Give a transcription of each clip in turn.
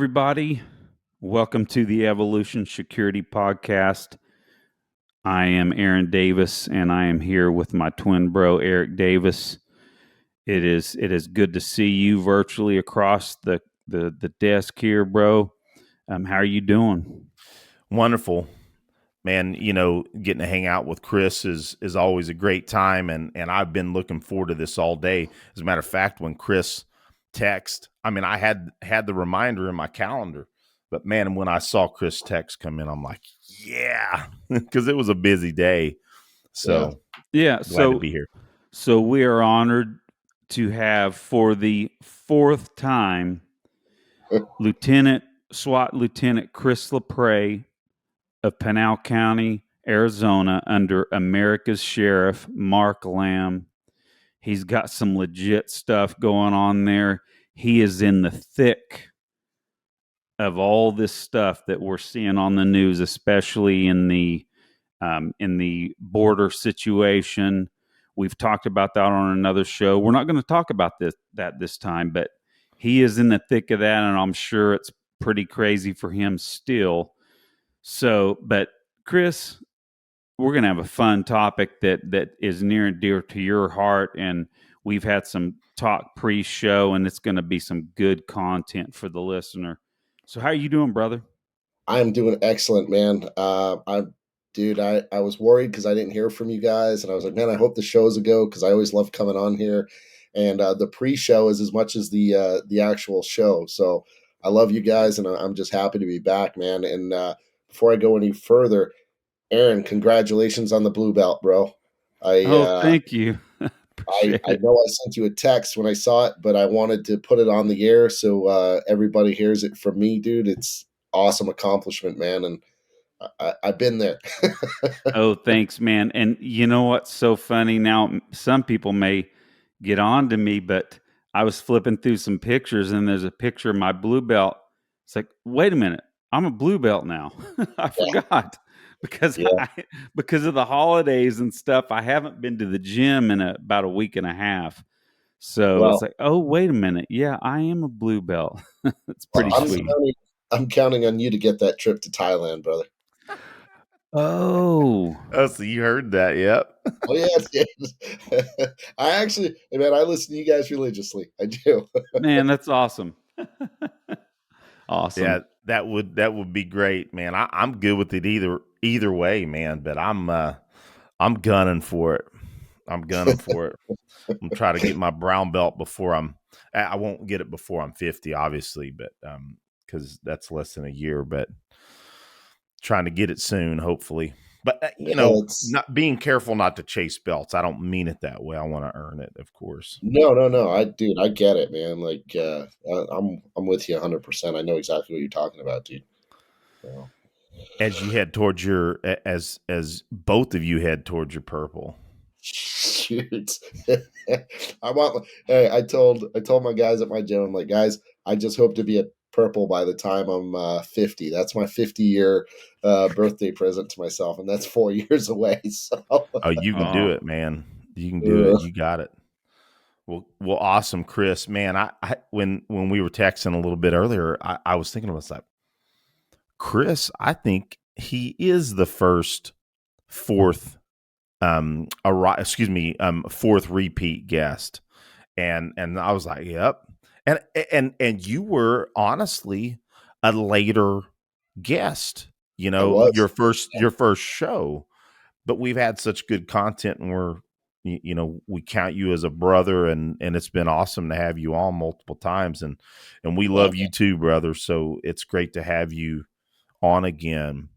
everybody. Welcome to the Evolution Security Podcast. I am Aaron Davis, and I am here with my twin bro, Eric Davis. It is good to see you virtually across the desk here, bro. How are you doing? Wonderful, man. You know, getting to hang out with Chris is always a great time, and I've been looking forward to this all day. As a matter of fact, when Chris text, I had the reminder in my calendar, but man, when I saw Chris text come in, I'm like, yeah, because it was a busy day. So yeah, glad to be here. So we are honored to have, for the fourth time, SWAT Lieutenant Chris Lapre of Pinal Country, Arizona, under America's Sheriff, Mark Lamb. He's got some legit stuff going on there. He is in the thick of all this stuff that we're seeing on the news, especially in the border situation. We've talked about that on another show. We're not going to talk about that this time, but he is in the thick of that, and I'm sure it's pretty crazy for him still. So, but Chris, we're going to have a fun topic that is near and dear to your heart, and we've had some talk pre-show, and it's going to be some good content for the listener. So how are you doing, brother? I'm doing excellent, man. I was worried because I didn't hear from you guys, and I was like, man, I hope the show's a go, because I always love coming on here. And the pre-show is as much as the actual show. So I love you guys, and I'm just happy to be back, man. And before I go any further, Aaron, congratulations on the blue belt, bro. Thank you. I know I sent you a text when I saw it, but I wanted to put it on the air so everybody hears it from me, dude. It's awesome accomplishment, man, and I've been there. Oh, thanks, man. And you know what's so funny? Now, some people may get on to me, but I was flipping through some pictures, and there's a picture of my blue belt. It's like, wait a minute, I'm a blue belt now. I forgot because because of the holidays and stuff. I haven't been to the gym in about a week and a half. So it's like, oh, wait a minute. Yeah, I am a blue belt. It's pretty sweet. I'm counting on you to get that trip to Thailand, brother. Oh, so you heard that? Yep. Oh, yes. I listen to you guys religiously. I do. Man, that's awesome. Awesome. Yeah, that would be great, man. I'm good with it either way, man. But I'm gunning for it. I'm gunning for it. I'm trying to get my brown belt before I won't get it before I'm 50, obviously, but because that's less than a year. But trying to get it soon, hopefully. But not being careful not to chase belts. I don't mean it that way. I want to earn it, of course. No. I get it, man. Like I'm with you 100%. I know exactly what you're talking about, dude. So. As you head towards as both of you head towards your purple. Shoot. I told my guys at my gym, I'm like, guys, I just hope to be a purple by the time I'm 50. That's my 50-year birthday present to myself, and that's 4 years away. So you can do it, man. You can do it. You got it. Well, awesome, Chris, man. I when we were texting a little bit earlier, I was thinking about that. Chris, I think he is the fourth repeat guest. And I was like, yep. And you were honestly a later guest, your first show, but we've had such good content, and we count you as a brother, and it's been awesome to have you on multiple times, and we love you too, brother. So it's great to have you on again.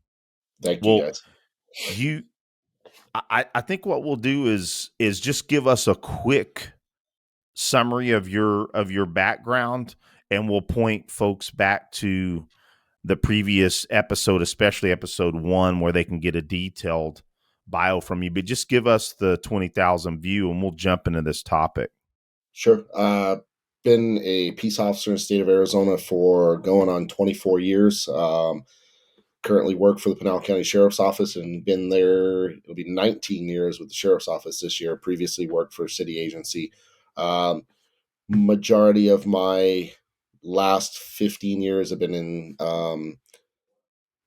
Thank you, guys. I think what we'll do is just give us a quick summary of your background, and we'll point folks back to the previous episode, especially episode 1, where they can get a detailed bio from you. But just give us the 20,000 view, and we'll jump into this topic. Sure. Been a peace officer in the state of Arizona for going on 24 years. Currently work for the Pinal County Sheriff's Office, and been there, it'll be 19 years with the Sheriff's Office this year. Previously worked for a city agency. Majority of my last 15 years have been in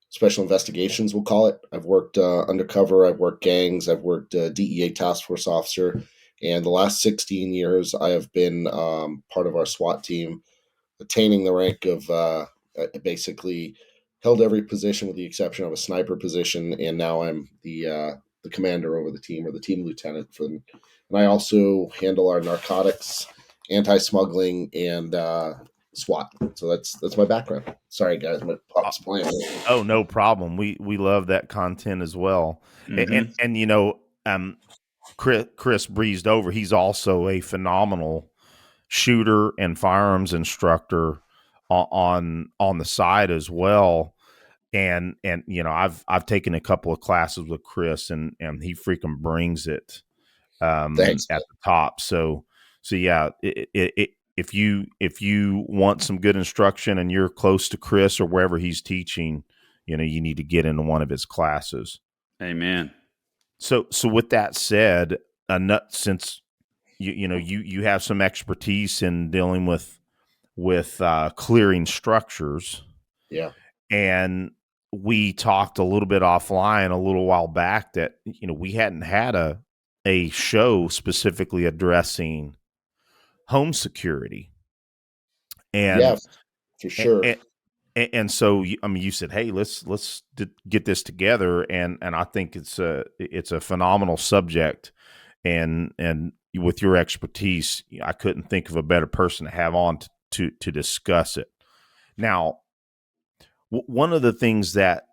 special investigations, we'll call it. I've worked undercover, I've worked gangs, I've worked DEA task force officer, and the last 16 years I have been part of our SWAT team, attaining the rank of basically held every position with the exception of a sniper position, and now I'm the commander over the team, or the team lieutenant for them. And I also handle our narcotics, anti-smuggling, and SWAT. So that's my background. Sorry, guys, my pop's playing. Oh, no problem. We love that content as well. Mm-hmm. And you know, Chris breezed over. He's also a phenomenal shooter and firearms instructor on the side as well. And you know, I've taken a couple of classes with Chris, and he freaking brings it Thanks. at the top. So yeah, if you want some good instruction and you're close to Chris or wherever he's teaching, you know, you need to get into one of his classes. Amen. So with that said, since you have some expertise in dealing with clearing structures, Yeah. and we talked a little bit offline a little while back that, you know, we hadn't had a show specifically addressing home security, Yeah, and for sure. and so I mean, you said, hey, let's get this together, and I think it's a phenomenal subject, and with your expertise, I couldn't think of a better person to have on to discuss it. Now, one of the things that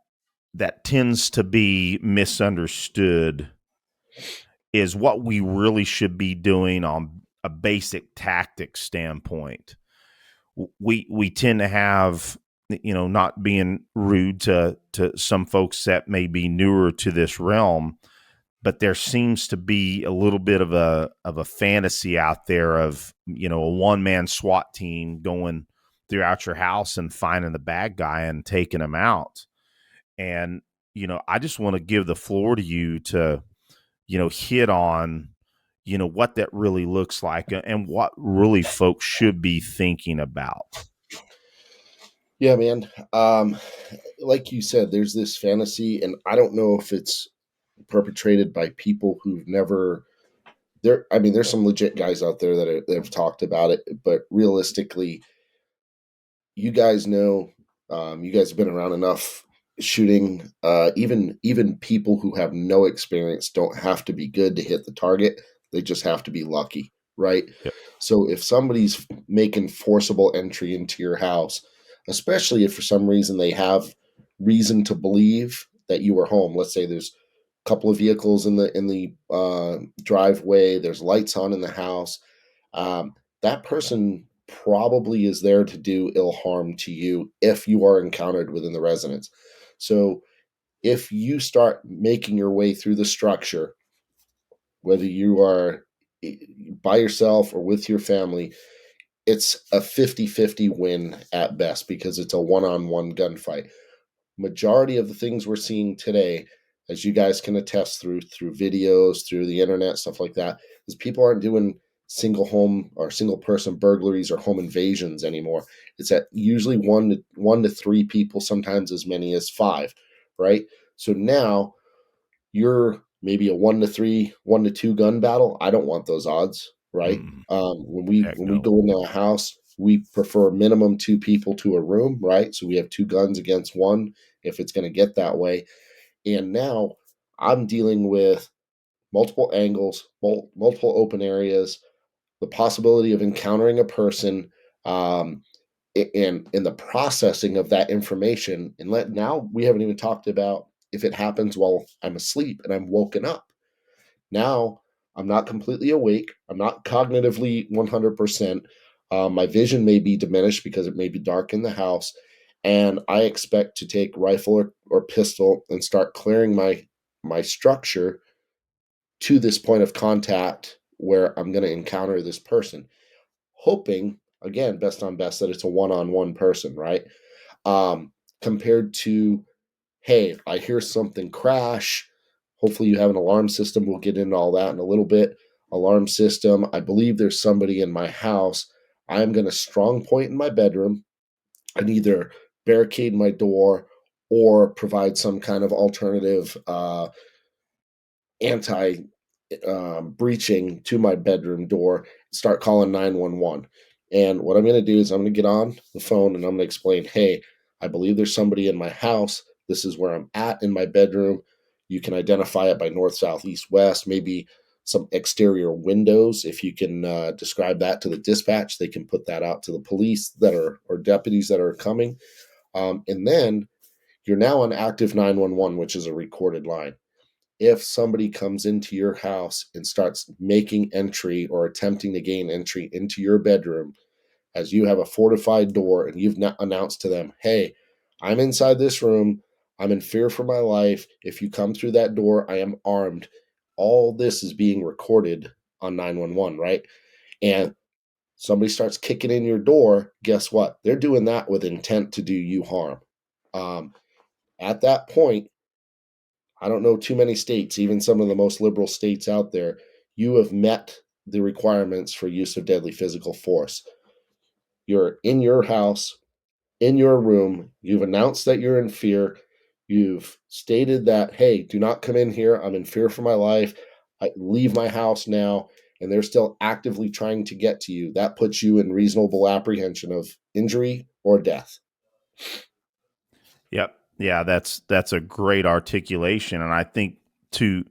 tends to be misunderstood is what we really should be doing on a basic tactics standpoint. We tend to have, you know, not being rude to some folks that may be newer to this realm, but there seems to be a little bit of a fantasy out there of, you know, a one-man SWAT team going throughout your house and finding the bad guy and taking him out. And, you know, I just want to give the floor to you to, you know, hit on, you know, what that really looks like and what really folks should be thinking about. Yeah, man. Like you said, there's this fantasy, and I don't know if it's perpetrated by people who've never. I mean, there's some legit guys out there that have talked about it, but realistically, you guys know, you guys have been around enough shooting. Even people who have no experience don't have to be good to hit the target. They just have to be lucky, right? Yep. So if somebody's making forcible entry into your house, especially if for some reason they have reason to believe that you were home, let's say there's a couple of vehicles in the driveway, there's lights on in the house, that person probably is there to do ill harm to you if you are encountered within the residence. So if you start making your way through the structure, whether you are by yourself or with your family, it's a 50-50 win at best because it's a one-on-one gunfight. Majority of the things we're seeing today, as you guys can attest through videos, through the internet, stuff like that, is people aren't doing single home or single person burglaries or home invasions anymore. It's at usually one to three people, sometimes as many as five, right? So now you're maybe a 1-3, 1-2 gun battle. I don't want those odds, right? When we No. go into a house, we prefer minimum two people to a room, right? So we have two guns against one if it's going to get that way. And now I'm dealing with multiple angles, multiple open areas, the possibility of encountering a person, and in the processing of that information. And now we haven't even talked about if it happens while I'm asleep and I'm woken up. Now I'm not completely awake. I'm not cognitively 100%. My vision may be diminished because it may be dark in the house. And I expect to take rifle or pistol and start clearing my structure to this point of contact where I'm going to encounter this person, hoping, again, best on best, that it's a one-on-one person, right? Compared to, hey, I hear something crash. Hopefully you have an alarm system. We'll get into all that in a little bit. Alarm system. I believe there's somebody in my house. I'm going to strong point in my bedroom and either barricade my door or provide some kind of alternative anti breaching to my bedroom door, start calling 911. And what I'm going to do is I'm going to get on the phone and I'm going to explain, hey, I believe there's somebody in my house. This is where I'm at in my bedroom. You can identify it by north, south, east, west, maybe some exterior windows. If you can describe that to the dispatch, they can put that out to the police that are, or deputies that are coming. And then you're now on active 911, which is a recorded line. If somebody comes into your house and starts making entry or attempting to gain entry into your bedroom, as you have a fortified door and you've not announced to them, hey, I'm inside this room. I'm in fear for my life. If you come through that door, I am armed. All this is being recorded on 911, right? And somebody starts kicking in your door, guess what? They're doing that with intent to do you harm. At that point, I don't know too many states, even some of the most liberal states out there, you have met the requirements for use of deadly physical force. You're in your house, in your room, you've announced that you're in fear, you've stated that, hey, do not come in here, I'm in fear for my life, I leave my house now, and they're still actively trying to get to you. That puts you in reasonable apprehension of injury or death. Yep. Yeah, that's a great articulation, and I think to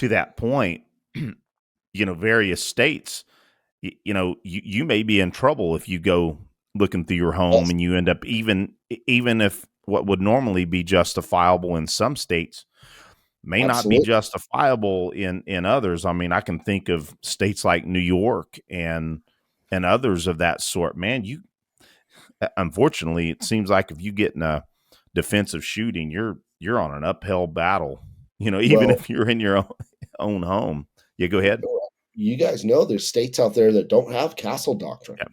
that point, various states, you may be in trouble if you go looking through your home Yes, and you end up even if what would normally be justifiable in some states may not be absolutely. justifiable in others. I mean, I can think of states like New York and others of that sort. Man, unfortunately, it seems like if you get in a defensive shooting, you're on an uphill battle. Even Well, if you're in your own home. Yeah, go ahead. you guys know there's states out there that don't have castle doctrine. Yeah,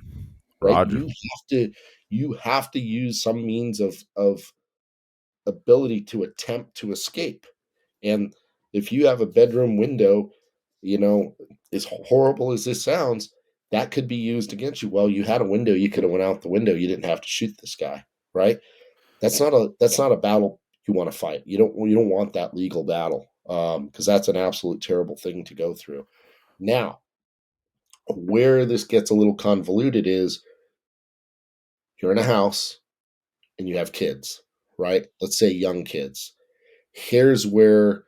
Right? Roger. You have to use some means of ability to attempt to escape. And if you have a bedroom window, you know, as horrible as this sounds, that could be used against you. Well, you had a window, you could have went out the window. You didn't have to shoot this guy, right? That's not a battle you want to fight. You don't want that legal battle because that's an absolute terrible thing to go through. Now, where this gets a little convoluted is you're in a house and you have kids, right? Let's say young kids. Here's where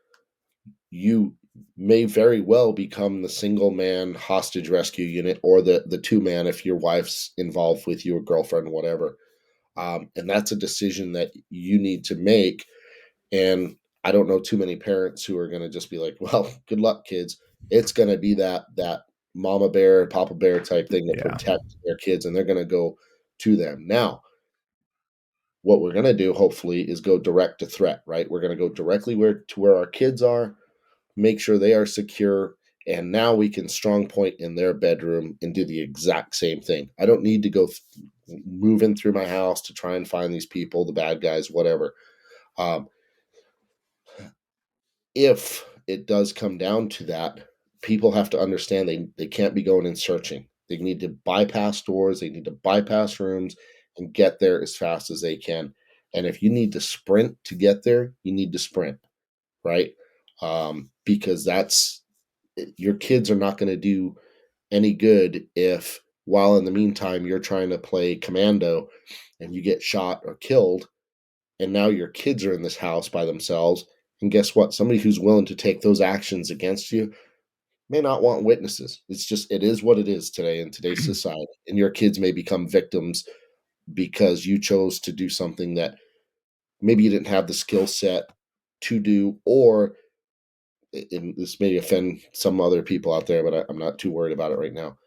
you may very well become the single man hostage rescue unit or the two man if your wife's involved with you or girlfriend, whatever. And that's a decision that you need to make. And I don't know too many parents who are going to just be like, well, good luck, kids. It's going to be that mama bear, papa bear type thing to Yeah. protect their kids, and they're going to go to them. Now, what we're going to do hopefully is go direct to threat, right? We're going to go directly where our kids are, make sure they are secure, and now we can strong point in their bedroom and do the exact same thing. I don't need to go move in through my house to try and find these people, the bad guys, whatever. um, if it does come down to that, people have to understand they can't be going and searching. They need to bypass doors, they need to bypass rooms and get there as fast as they can. And if you need to sprint to get there, you need to sprint, right? Because that's your kids are not going to do any good if while in the meantime you're trying to play commando and you get shot or killed, and now your kids are in this house by themselves. And guess what? Somebody who's willing to take those actions against you may not want witnesses. It is what it is today in today's society. And your kids may become victims because you chose to do something that maybe you didn't have the skill set to do, or and this may offend some other people out there, but I'm not too worried about it right now.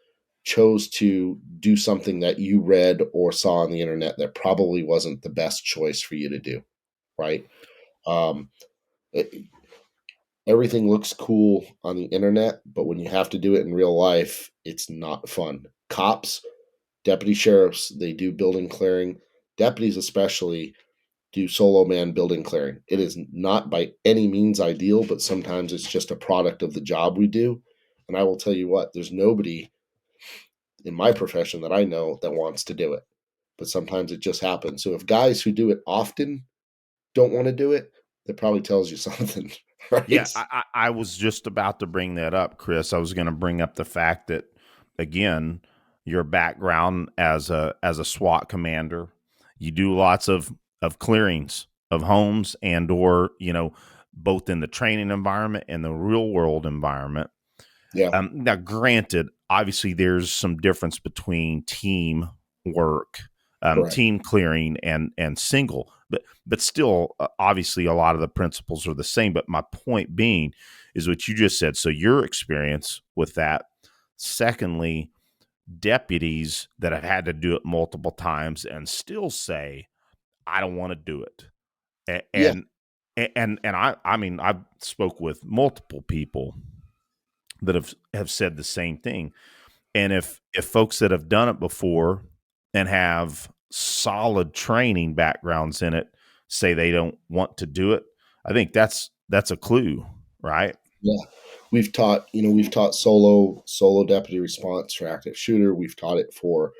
Chose to do something that you read or saw on the internet that probably wasn't the best choice for you to do, right? Um, it, Everything looks cool on the internet, but when you have to do it in real life, it's not fun. Cops, deputy sheriffs, they do building clearing. Deputies, especially, do solo man building clearing. It is not by any means ideal, but sometimes it's just a product of the job we do. And I will tell you what, there's nobody in my profession that I know that wants to do it, but sometimes it just happens. So if guys who do it often don't want to do it, that probably tells you something, Yeah, right? I was just about to bring that up, Chris. I was going to bring up the fact that, again, your background as a SWAT commander, you do lots of clearings of homes and or both in the training environment and the real world environment. Yeah, Now, granted, obviously, there's some difference between team work, correct. team clearing, and single, but still, obviously, a lot of the principles are the same. But my point being is what you just said. So your experience with that. Secondly, deputies that have had to do it multiple times and still say, "I don't want to do it," Yeah, and I mean, I've spoke with multiple people that have said the same thing. And if folks that have done it before and have solid training backgrounds in it say they don't want to do it, I think that's a clue, right? yeah. We've taught solo deputy response for active shooter. We've taught it for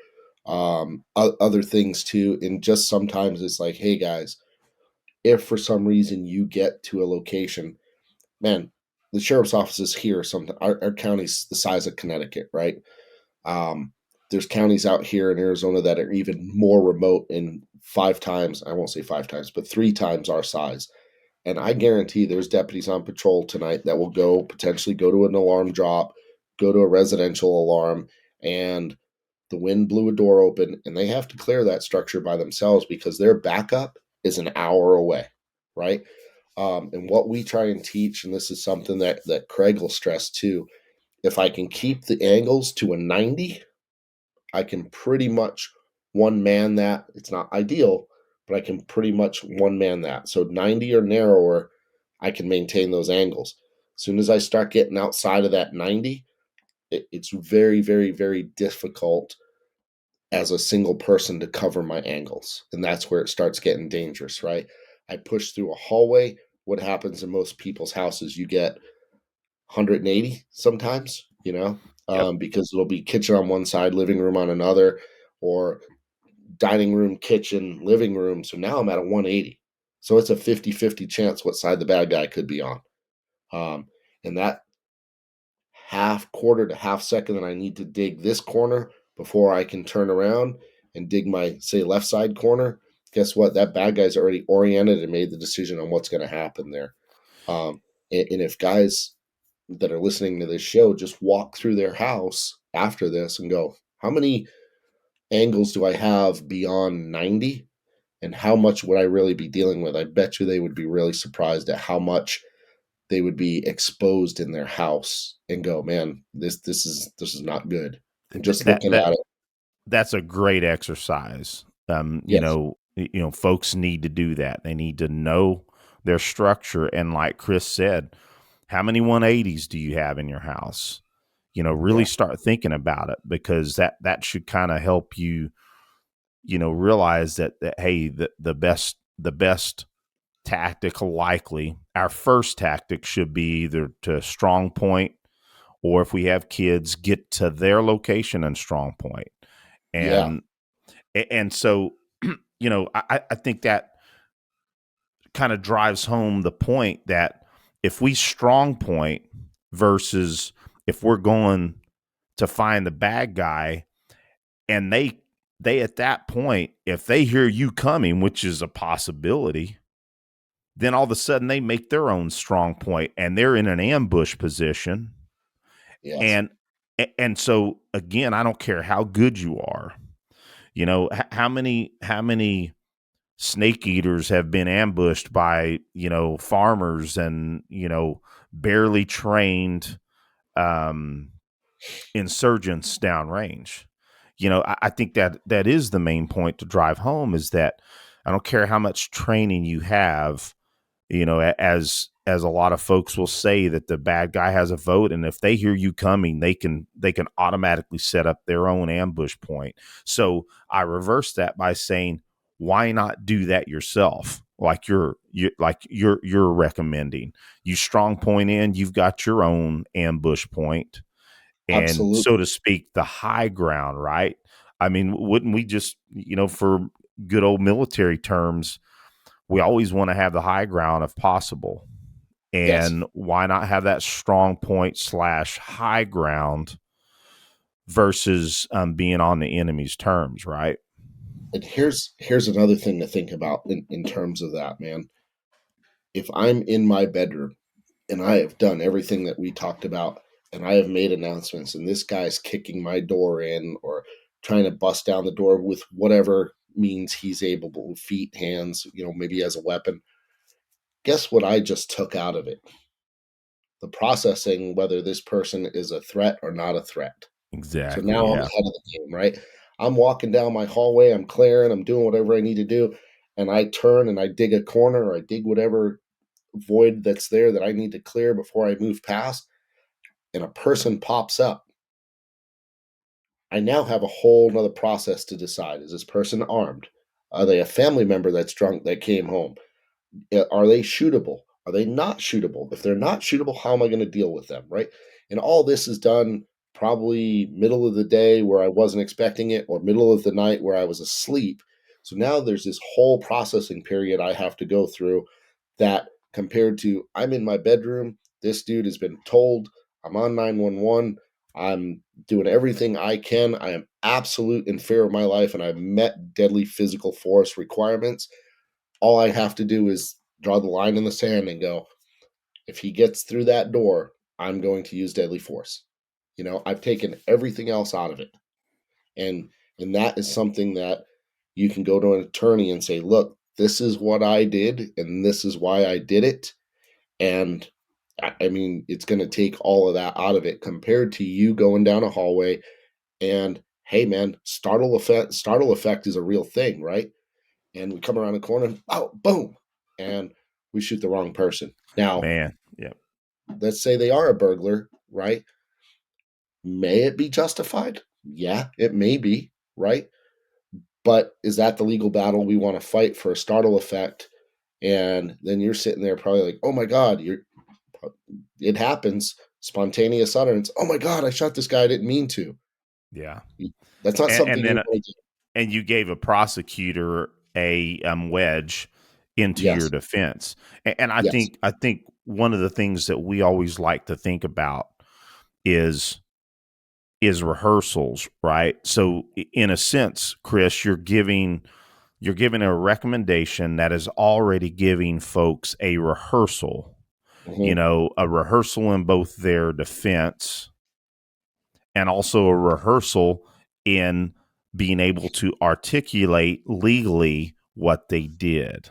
other things too. And just sometimes it's like, hey guys, if for some reason you get to a location, man, the sheriff's office is here. Our county's the size of Connecticut, right? There's counties out here in Arizona that are even more remote and 5 times, I won't say 5 times, but 3 times our size. And I guarantee there's deputies on patrol tonight that will potentially go to an alarm drop, go to a residential alarm, and the wind blew a door open and they have to clear that structure by themselves because their backup is an hour away, right? And what we try and teach, and this is something that Craig will stress too, if I can keep the angles to a 90, I can pretty much one man that. It's not ideal, but I can pretty much one man that. So 90 or narrower, I can maintain those angles. As soon as I start getting outside of that 90, it's very, very, very difficult as a single person to cover my angles. And that's where it starts getting dangerous, right? I push through a hallway. What happens in most people's houses, you get 180 sometimes, Yep. because it'll be kitchen on one side, living room on another, or dining room, kitchen, living room. So now I'm at a 180. So it's a 50-50 chance what side the bad guy could be on. And that half quarter to half second that I need to dig this corner before I can turn around and dig my, say, left side corner, guess what? That bad guy's already oriented and made the decision on what's going to happen there. And if guys that are listening to this show just walk through their house after this and go, how many angles do I have beyond 90? And how much would I really be dealing with? I bet you they would be really surprised at how much they would be exposed in their house and go, man, this is not good. And Th- just that looking that at it, that's a great exercise. yes, Folks need to do that. They need to know their structure. And like Chris said, how many 180s do you have in your house? yeah, Really start thinking about it, because that should kind of help you, realize that hey, the best tactic, likely our first tactic, should be either to strong point, or if we have kids, get to their location and strong point. yeah, And so, I think that kind of drives home the point that if we strong point versus if we're going to find the bad guy, and they at that point, if they hear you coming, which is a possibility, then all of a sudden they make their own strong point and they're in an ambush position. yes, And so, again, I don't care how good you are. How many snake eaters have been ambushed by farmers and barely trained um, insurgents downrange. I think that is the main point to drive home, is that I don't care how much training you have. As a lot of folks will say, that the bad guy has a vote, and if they hear you coming, they can automatically set up their own ambush point. So I reverse that by saying, why not do that yourself? Like you're recommending. You strong point in, you've got your own ambush point, and, Absolutely. so to speak, the high ground, right? I mean, wouldn't we just, for good old military terms, we always want to have the high ground if possible. Yes. And why not have that strong point / high ground versus being on the enemy's terms, right? And here's another thing to think about in terms of that, man. If I'm in my bedroom and I have done everything that we talked about and I have made announcements and this guy's kicking my door in or trying to bust down the door with whatever means he's able, feet, hands, maybe as a weapon, guess what I just took out of it? The processing whether this person is a threat or not a threat. So Exactly. now I'm Yeah. ahead of the game, right? I'm walking down my hallway, I'm clearing, I'm doing whatever I need to do, and I turn and I dig a corner or I dig whatever void that's there that I need to clear before I move past, and a person pops up. I now have a whole nother process to decide. Is this person armed? Are they a family member that's drunk that came home? Are they shootable? Are they not shootable? If they're not shootable, how am I going to deal with them? Right. And all this is done probably middle of the day where I wasn't expecting it, or middle of the night where I was asleep. So now there's this whole processing period I have to go through that compared to I'm in my bedroom. This dude has been told I'm on 911. I'm doing everything I can. I am absolute in fear of my life, and I've met deadly physical force requirements. All I have to do is draw the line in the sand and go, if he gets through that door, I'm going to use deadly force. I've taken everything else out of it. And that is something that you can go to an attorney and say, look, this is what I did and this is why I did it. And I mean, it's going to take all of that out of it compared to you going down a hallway and, hey man, startle effect is a real thing, right? And we come around the corner, oh, boom, and we shoot the wrong person. Now, Man. Yeah. let's say they are a burglar, right? May it be justified? Yeah, it may be, right? But is that the legal battle we want to fight for a startle effect? And then you're sitting there probably like, oh my God, it happens. Spontaneous utterance. Oh my God, I shot this guy. I didn't mean to. Yeah. That's not And something you then, want to do. and you gave a prosecutor a wedge into your Yes. defense. And Yes. I think one of the things that we always like to think about is rehearsals, right? So in a sense, Chris, you're giving a recommendation that is already giving folks a rehearsal, Hmm. a rehearsal in both their defense and also a rehearsal in being able to articulate legally what they did.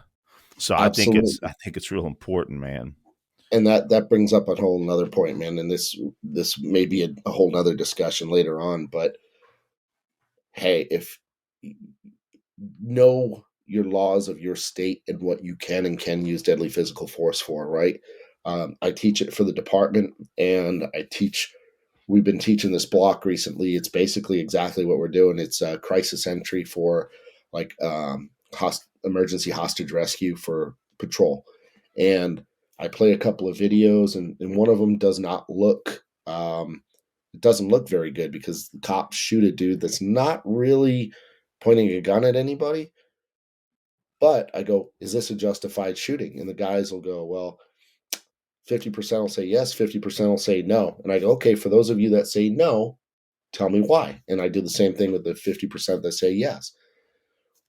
So Absolutely. I think it's real important, man. And that brings up a whole nother point, man. And this may be a whole nother discussion later on, but hey, if know your laws of your state and what you can use deadly physical force for, right? I teach it for the department, and we've been teaching this block recently. It's basically exactly what we're doing. It's a crisis entry for like emergency hostage rescue for patrol. And I play a couple of videos, and one of them does not look it doesn't look very good because the cops shoot a dude that's not really pointing a gun at anybody. But I go, is this a justified shooting? And the guys will go, well, 50% will say yes, 50% will say no. And I go, okay, for those of you that say no, tell me why. And I do the same thing with the 50% that say yes.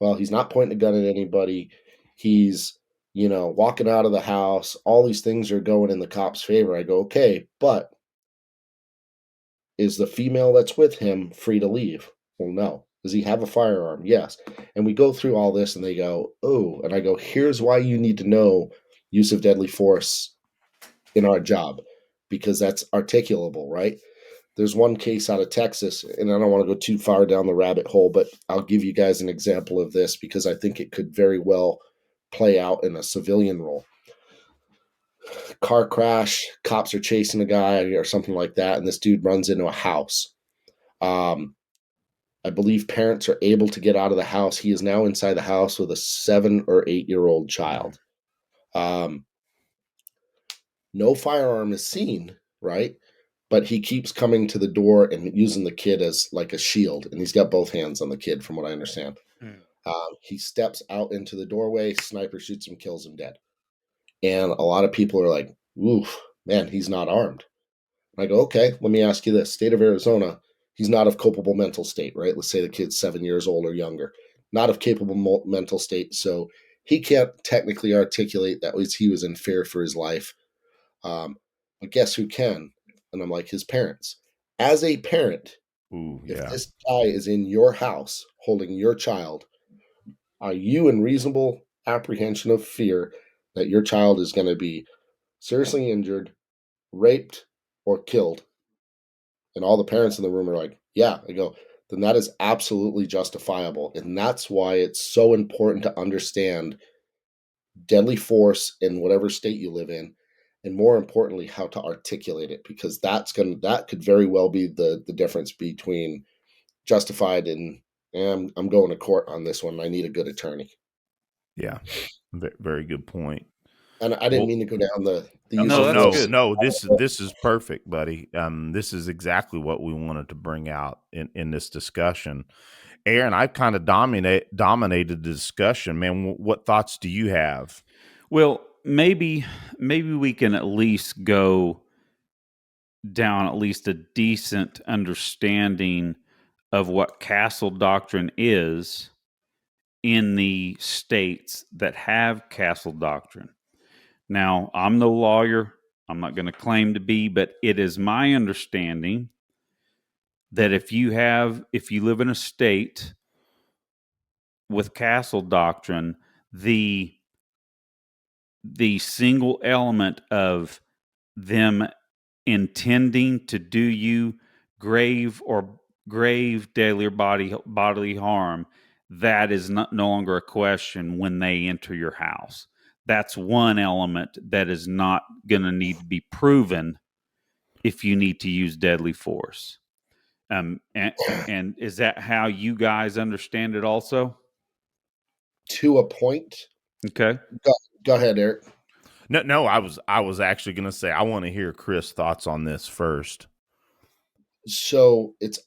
Well, he's not pointing a gun at anybody. He's, walking out of the house. All these things are going in the cop's favor. I go, okay, but is the female that's with him free to leave? Well, no. Does he have a firearm? Yes. And we go through all this and they go, oh, and I go, here's why you need to know use of deadly force in our job, because that's articulable, right? There's one case out of Texas, and I don't want to go too far down the rabbit hole, but I'll give you guys an example of this because I think it could very well play out in a civilian role. Car crash, cops are chasing a guy or something like that, and this dude runs into a house. Um, I believe parents are able to get out of the house. He is now inside the house with a 7 or 8 year old child. Um, no firearm is seen, right? but he keeps coming to the door and using the kid as like a shield, and he's got both hands on the kid, from what I understand. He steps out into the doorway, sniper shoots him, kills him dead. And a lot of people are like, "Oof, man, he's not armed." And I go, "Okay, let me ask you this: State of Arizona, he's not of culpable mental state, right? Let's say the kid's 7 years old or younger, not of capable mental state, so he can't technically articulate that he was in fear for his life. But guess who can?" And I'm like, his parents. As a parent, Ooh, if yeah. this guy is in your house holding your child, are you in reasonable apprehension of fear that your child is going to be seriously injured, raped, or killed? And all the parents in the room are like, yeah. I go, then that is absolutely justifiable. And that's why it's so important to understand deadly force in whatever state you live in. And more importantly, how to articulate it, because that could very well be the difference between justified and I'm going to court on this one. I need a good attorney. Yeah. Very good point. And I didn't mean to go down the use No, of that's force. good. No, this is perfect, buddy. This is exactly what we wanted to bring out in this discussion. Aaron, I've kind of dominated the discussion, man. What thoughts do you have? Well, maybe we can at least go down at least a decent understanding of what castle doctrine is in the states that have castle doctrine. Now, I'm no lawyer. I'm not going to claim to be, but it is my understanding that if you live in a state with castle doctrine, the single element of them intending to do you grave daily or bodily harm, that is no longer a question when they enter your house. That's one element that is not going to need to be proven if you need to use deadly force. And is that how you guys understand it also? To a point. Okay. Go ahead, Eric. No, I was actually going to say I want to hear Chris' thoughts on this first. So it's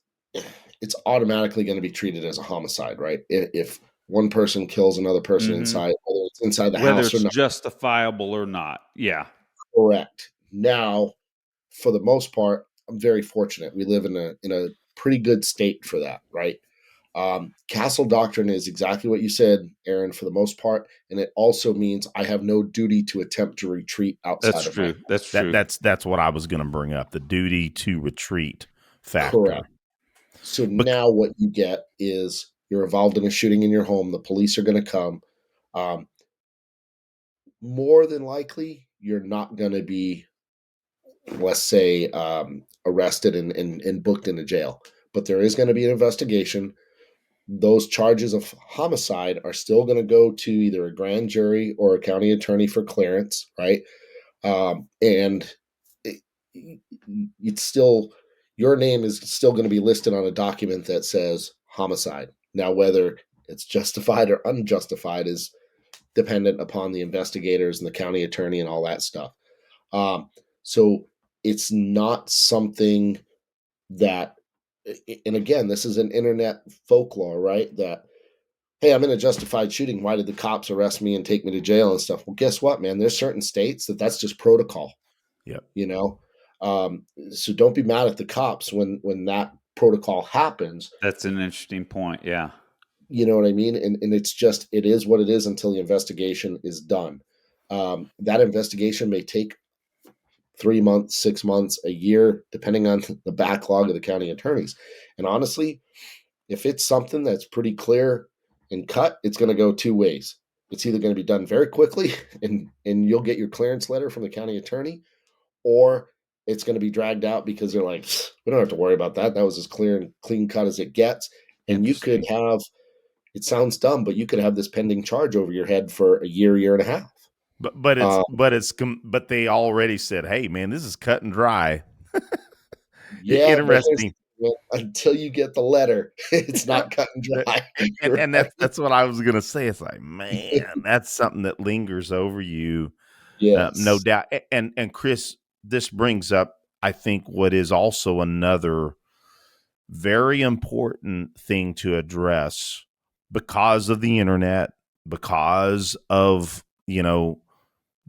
automatically going to be treated as a homicide, right? If one person kills another person inside, whether it's inside the whether house or it's not. justifiable or not. Yeah. Correct. Now, for the most part, I'm very fortunate. We live in a pretty good state for that, right? Castle doctrine is exactly what you said, Aaron, for the most part, and it also means I have no duty to attempt to retreat outside of my. That's true. That's what I was going to bring up, the duty to retreat factor. Correct. So now what you get is you're involved in a shooting in your home. The police are going to come. More than likely, you're not going to be, let's say, arrested and booked into jail. But there is going to be an investigation. Those charges of homicide are still going to go to either a grand jury or a county attorney for clearance, right? And it's still, your name is still going to be listed on a document that says homicide. Now, whether it's justified or unjustified is dependent upon the investigators and the county attorney and all that stuff. So it's not something that, and again, this is an internet folklore, right? That, hey, I'm in a justified shooting. Why did the cops arrest me and take me to jail and stuff? Well, guess what, man? There's certain states that's just protocol. Yep. You know, so don't be mad at the cops when that protocol happens. That's an interesting point. Yeah. You know what I mean? And it's just, it is what it is until the investigation is done. That investigation may take 3 months, 6 months, a year, depending on the backlog of the county attorneys. And honestly, if it's something that's pretty clear and cut, it's going to go two ways. It's either going to be done very quickly and you'll get your clearance letter from the county attorney, or it's going to be dragged out because they're like, we don't have to worry about that. That was as clear and clean cut as it gets. And you could have, it sounds dumb, but you could have this pending charge over your head for a year and a half. But they already said, hey, man, this is cut and dry. Yeah, interesting. Until you get the letter, it's not cut and dry. And that's what I was going to say. It's like, man, that's something that lingers over you. Yes. No doubt. And Chris, this brings up I think what is also another very important thing to address because of the internet, because of,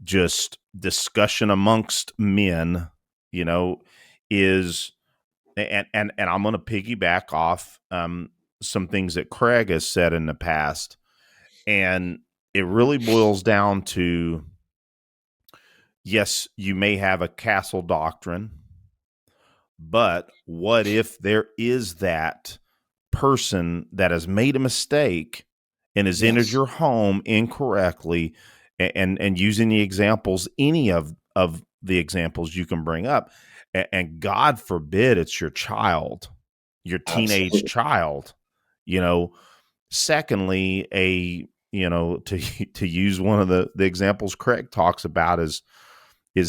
just discussion amongst men, is, and I'm going to piggyback off some things that Craig has said in the past. And it really boils down to, yes, you may have a castle doctrine, but what if there is that person that has made a mistake and has entered Yes, your home incorrectly, and using the examples, any of the examples you can bring up, and God forbid it's your child, your teenage absolutely. child, you know secondly, to to use one of the examples Craig talks about is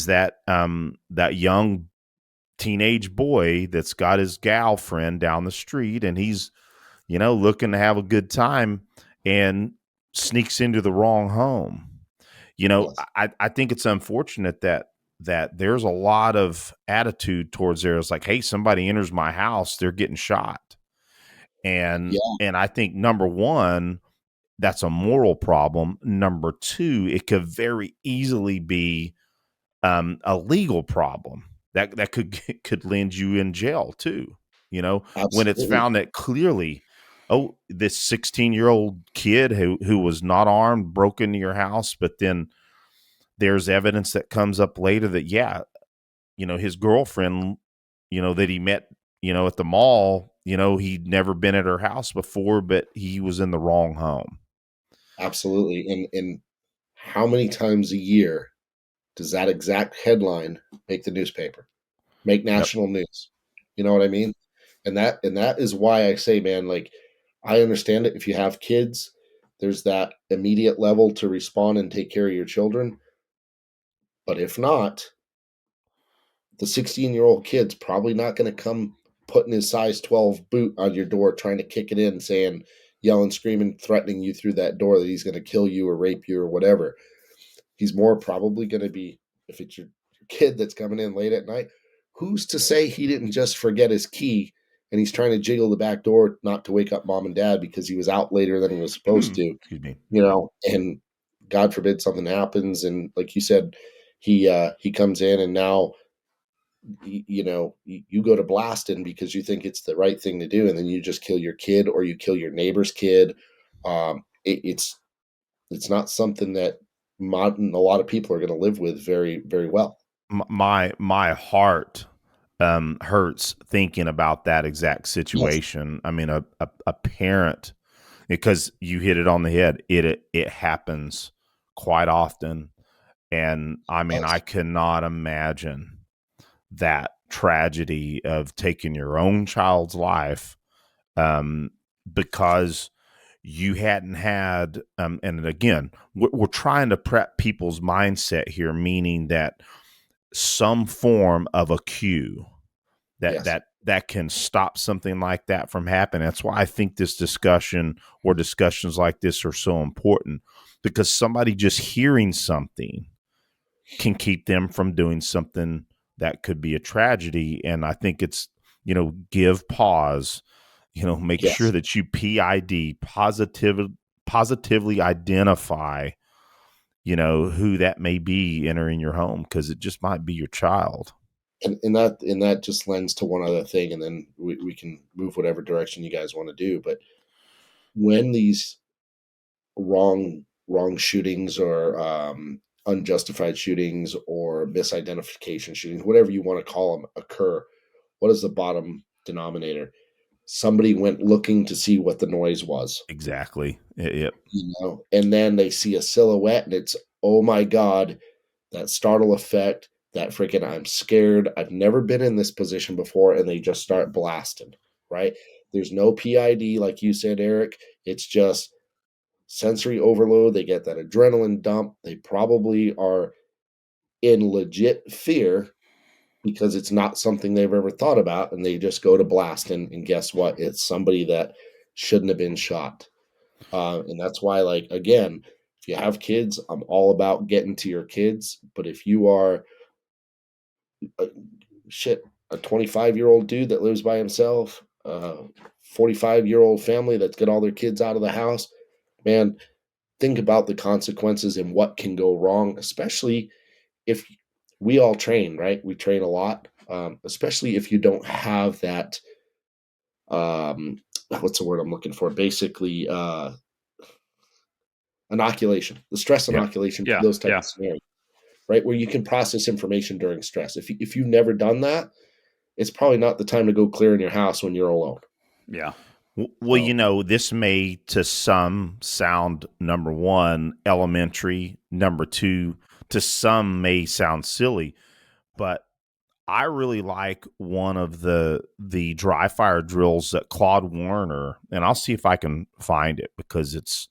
that that young teenage boy that's got his gal friend down the street, and he's looking to have a good time, and sneaks into the wrong home. Yes, I think it's unfortunate that there's a lot of attitude towards there. It's like, hey, somebody enters my house, they're getting shot. and yeah, and I think, number one, that's a moral problem. Number two, it could very easily be a legal problem that could land you in jail too. When it's absolutely, found that clearly, oh, this 16-year-old kid who was not armed broke into your house, but then there's evidence that comes up later that, yeah, his girlfriend, that he met, at the mall, he'd never been at her house before, but he was in the wrong home. absolutely. And how many times a year does that exact headline make the newspaper, make Yep. national news? You know what I mean? And that is why I say, man, like, I understand it. If you have kids, there's that immediate level to respond and take care of your children. But if not, the 16-year-old kid's probably not going to come putting his size 12 boot on your door, trying to kick it in, saying, yelling, screaming, threatening you through that door that he's going to kill you or rape you or whatever. He's more probably going to be, if it's your kid that's coming in late at night, who's to say he didn't just forget his key and he's trying to jiggle the back door not to wake up mom and dad because he was out later than he was supposed to, Excuse me. and God forbid something happens. And like you said, he comes in and now, you go to blasting because you think it's the right thing to do, and then you just kill your kid or you kill your neighbor's kid. It's not something that a lot of people are going to live with very, very well. My heart hurts thinking about that exact Yes, situation. I mean, a parent, because you hit it on the head. It happens quite often, and I it mean, I does. cannot imagine that tragedy of taking your own child's life, um, because you hadn't had, and again, we're trying to prep people's mindset here, meaning that some form of a cue that Yes, that can stop something like that from happening. That's why I think this discussion, or discussions like this, are so important, because somebody just hearing something can keep them from doing something that could be a tragedy. And I think it's, give pause, make sure yes. that you positively identify, who that may be entering your home, because it just might be your child. And that just lends to one other thing, and then we can move whatever direction you guys want to do. But when these wrong shootings or unjustified shootings or misidentification shootings, whatever you want to call them, occur, what is the bottom denominator? Somebody went looking to see what the noise was, Exactly. Yep. and then they see a silhouette, and it's, oh my god, that startle effect, that freaking, I'm scared, I've never been in this position before, and they just start blasting, right? There's no PID, like you said, Eric. It's just sensory overload. They get that adrenaline dump. They probably are in legit fear because it's not something they've ever thought about, and they just go to blast. And guess what? It's somebody that shouldn't have been shot. And that's why, like, again, if you have kids, I'm all about getting to your kids. But if you are shit, a 25-year-old dude that lives by himself, 45-year-old family that's got all their kids out of the house. Man, think about the consequences and what can go wrong, especially if we all train, right? We train a lot, especially if you don't have that. What's the word I'm looking for? Basically, inoculation, the stress Yep. inoculation for Yeah. those type Yeah. of scenarios, right? Where you can process information during stress. If you've never done that, it's probably not the time to go clear in your house when you're alone. Yeah. Well, you know, this may to some sound, number one, elementary, number two, to some may sound silly, but I really like one of the dry fire drills that Claude Warner, and I'll see if I can find it because it's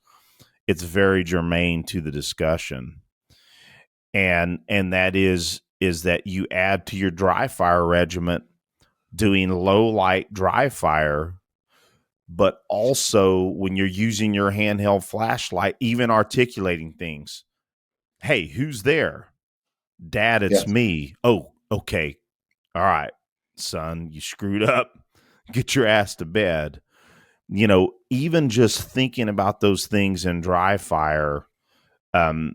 very germane to the discussion. And that is that you add to your dry fire regiment doing low light dry fire, but also when you're using your handheld flashlight, even articulating things. Hey, who's there? Dad, it's Yes. me. Oh, okay. All right, son, you screwed up. Get your ass to bed. You know, even just thinking about those things in dry fire um,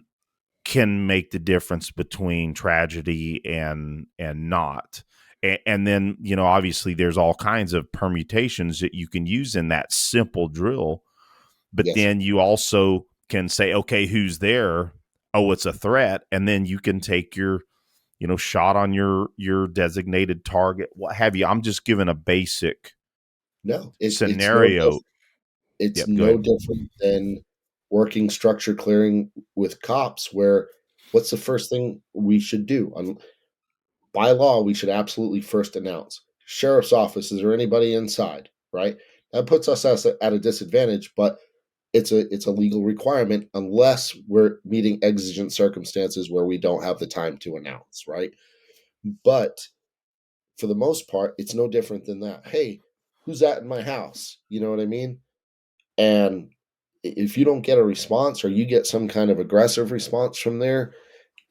can make the difference between tragedy and not. And then, you know, obviously there's all kinds of permutations that you can use in that simple drill. But Yes. then you also can say, okay, who's there? Oh, it's a threat. And then you can take your, you know, shot on your designated target, what have you. I'm just giving a basic No, it's no scenario. different. It's Yep, go no ahead. different than working structure clearing with cops, where what's the first thing we should do? By law, we should absolutely first announce sheriff's office. Is there anybody inside? Right. That puts us at a disadvantage, but it's a legal requirement unless we're meeting exigent circumstances where we don't have the time to announce. Right. But for the most part, it's no different than that. Hey, who's that in my house? You know what I mean? And if you don't get a response or you get some kind of aggressive response from there,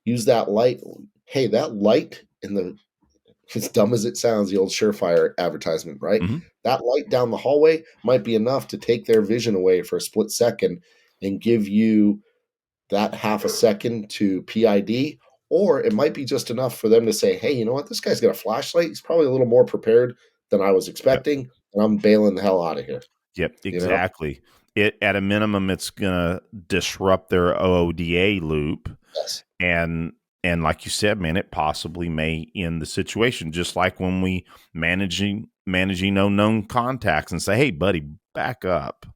use that light. Hey, that light in the as dumb as it sounds, the old Surefire advertisement, right? Mm-hmm. That light down the hallway might be enough to take their vision away for a split second and give you that half a second to PID. Or it might be just enough for them to say, hey, you know what? This guy's got a flashlight. He's probably a little more prepared than I was Yep. expecting. And I'm bailing the hell out of here. Yep, You know? exactly. It at a minimum, it's gonna disrupt their OODA loop, Yes. and and like you said, man, it possibly may end the situation. Just like when we managing unknown contacts and say, "Hey, buddy, back up,"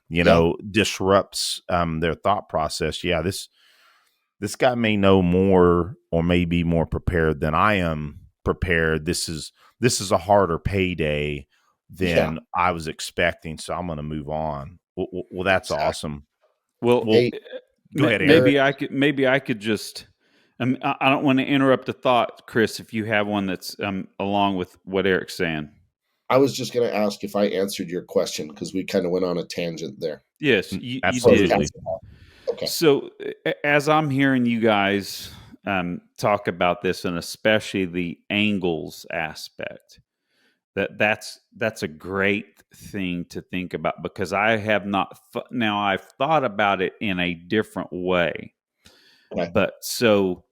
you Yep. know, disrupts their thought process. Yeah, this guy may know more or may be more prepared than I am prepared. This is a harder payday Yeah. than I was expecting, so I'm going to move on. Well, that's Exactly. awesome. Well, Well, Hey, go ahead, Aaron. Aaron, maybe I could just. I don't want to interrupt the thought, Chris. If you have one that's along with what Eric's saying. I was just going to ask if I answered your question because we kind of went on a tangent there. Yes, you Or did. Absolutely. cast it off. Okay. So, as I'm hearing you guys talk about this, and especially the angles aspect, that's a great thing to think about because I have not. Now I've thought about it in a different way, Okay. but so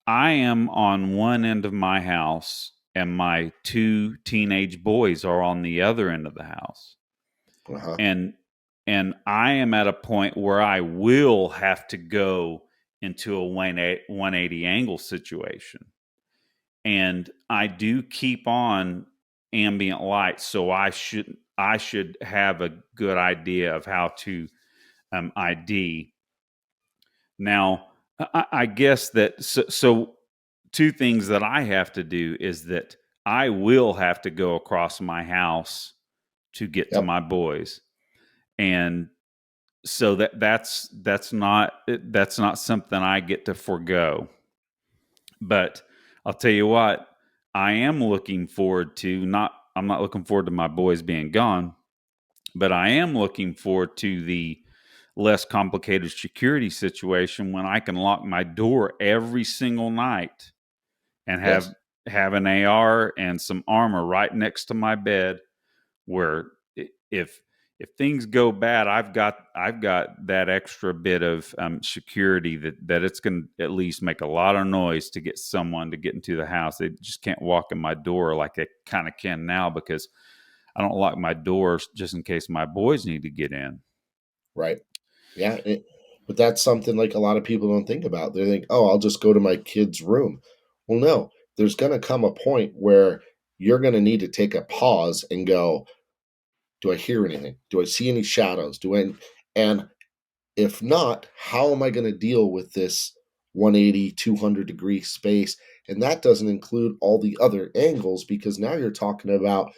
I am on one end of my house, and my two teenage boys are on the other end of the house, Uh-huh. and I am at a point where I will have to go into a 180 angle situation. And I do keep on ambient light, so I should have a good idea of how to ID. Now, I guess that so two things that I have to do is that I will have to go across my house to get to Yep. my boys, and so that's not something I get to forego. But I'll tell you what, I am looking forward to not. I'm not looking forward to my boys being gone, but I am looking forward to the less complicated security situation when I can lock my door every single night and have Yes. have an AR and some armor right next to my bed, where if things go bad, I've got that extra bit of security that it's going to at least make a lot of noise to get someone to get into the house. They just can't walk in my door like they kind of can now, because I don't lock my doors just in case my boys need to get in. Right. Yeah. But that's something like a lot of people don't think about. They think, oh, I'll just go to my kid's room. Well, no, there's going to come a point where you're going to need to take a pause and go, do I hear anything? Do I see any shadows? And if not, how am I going to deal with this 180, 200-degree space? And that doesn't include all the other angles, because now you're talking about,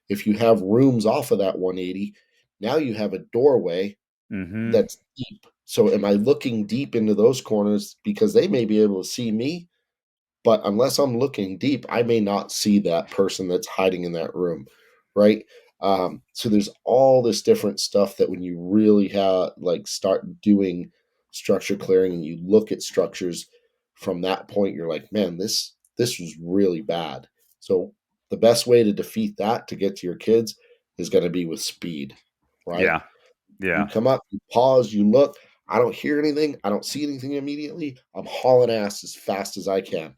if you have rooms off of that 180, now you have a doorway that's deep. So am I looking deep into those corners? Because they may be able to see me, but unless I'm looking deep, I may not see that person that's hiding in that room, right? So there's all this different stuff that when you really start doing structure clearing and you look at structures from that point, you're like, man, this was really bad. So the best way to defeat that, to get to your kids, is going to be with speed, right? You Yeah. come up, you pause, you look. I don't hear anything. I don't see anything immediately. I'm hauling ass as fast as I can,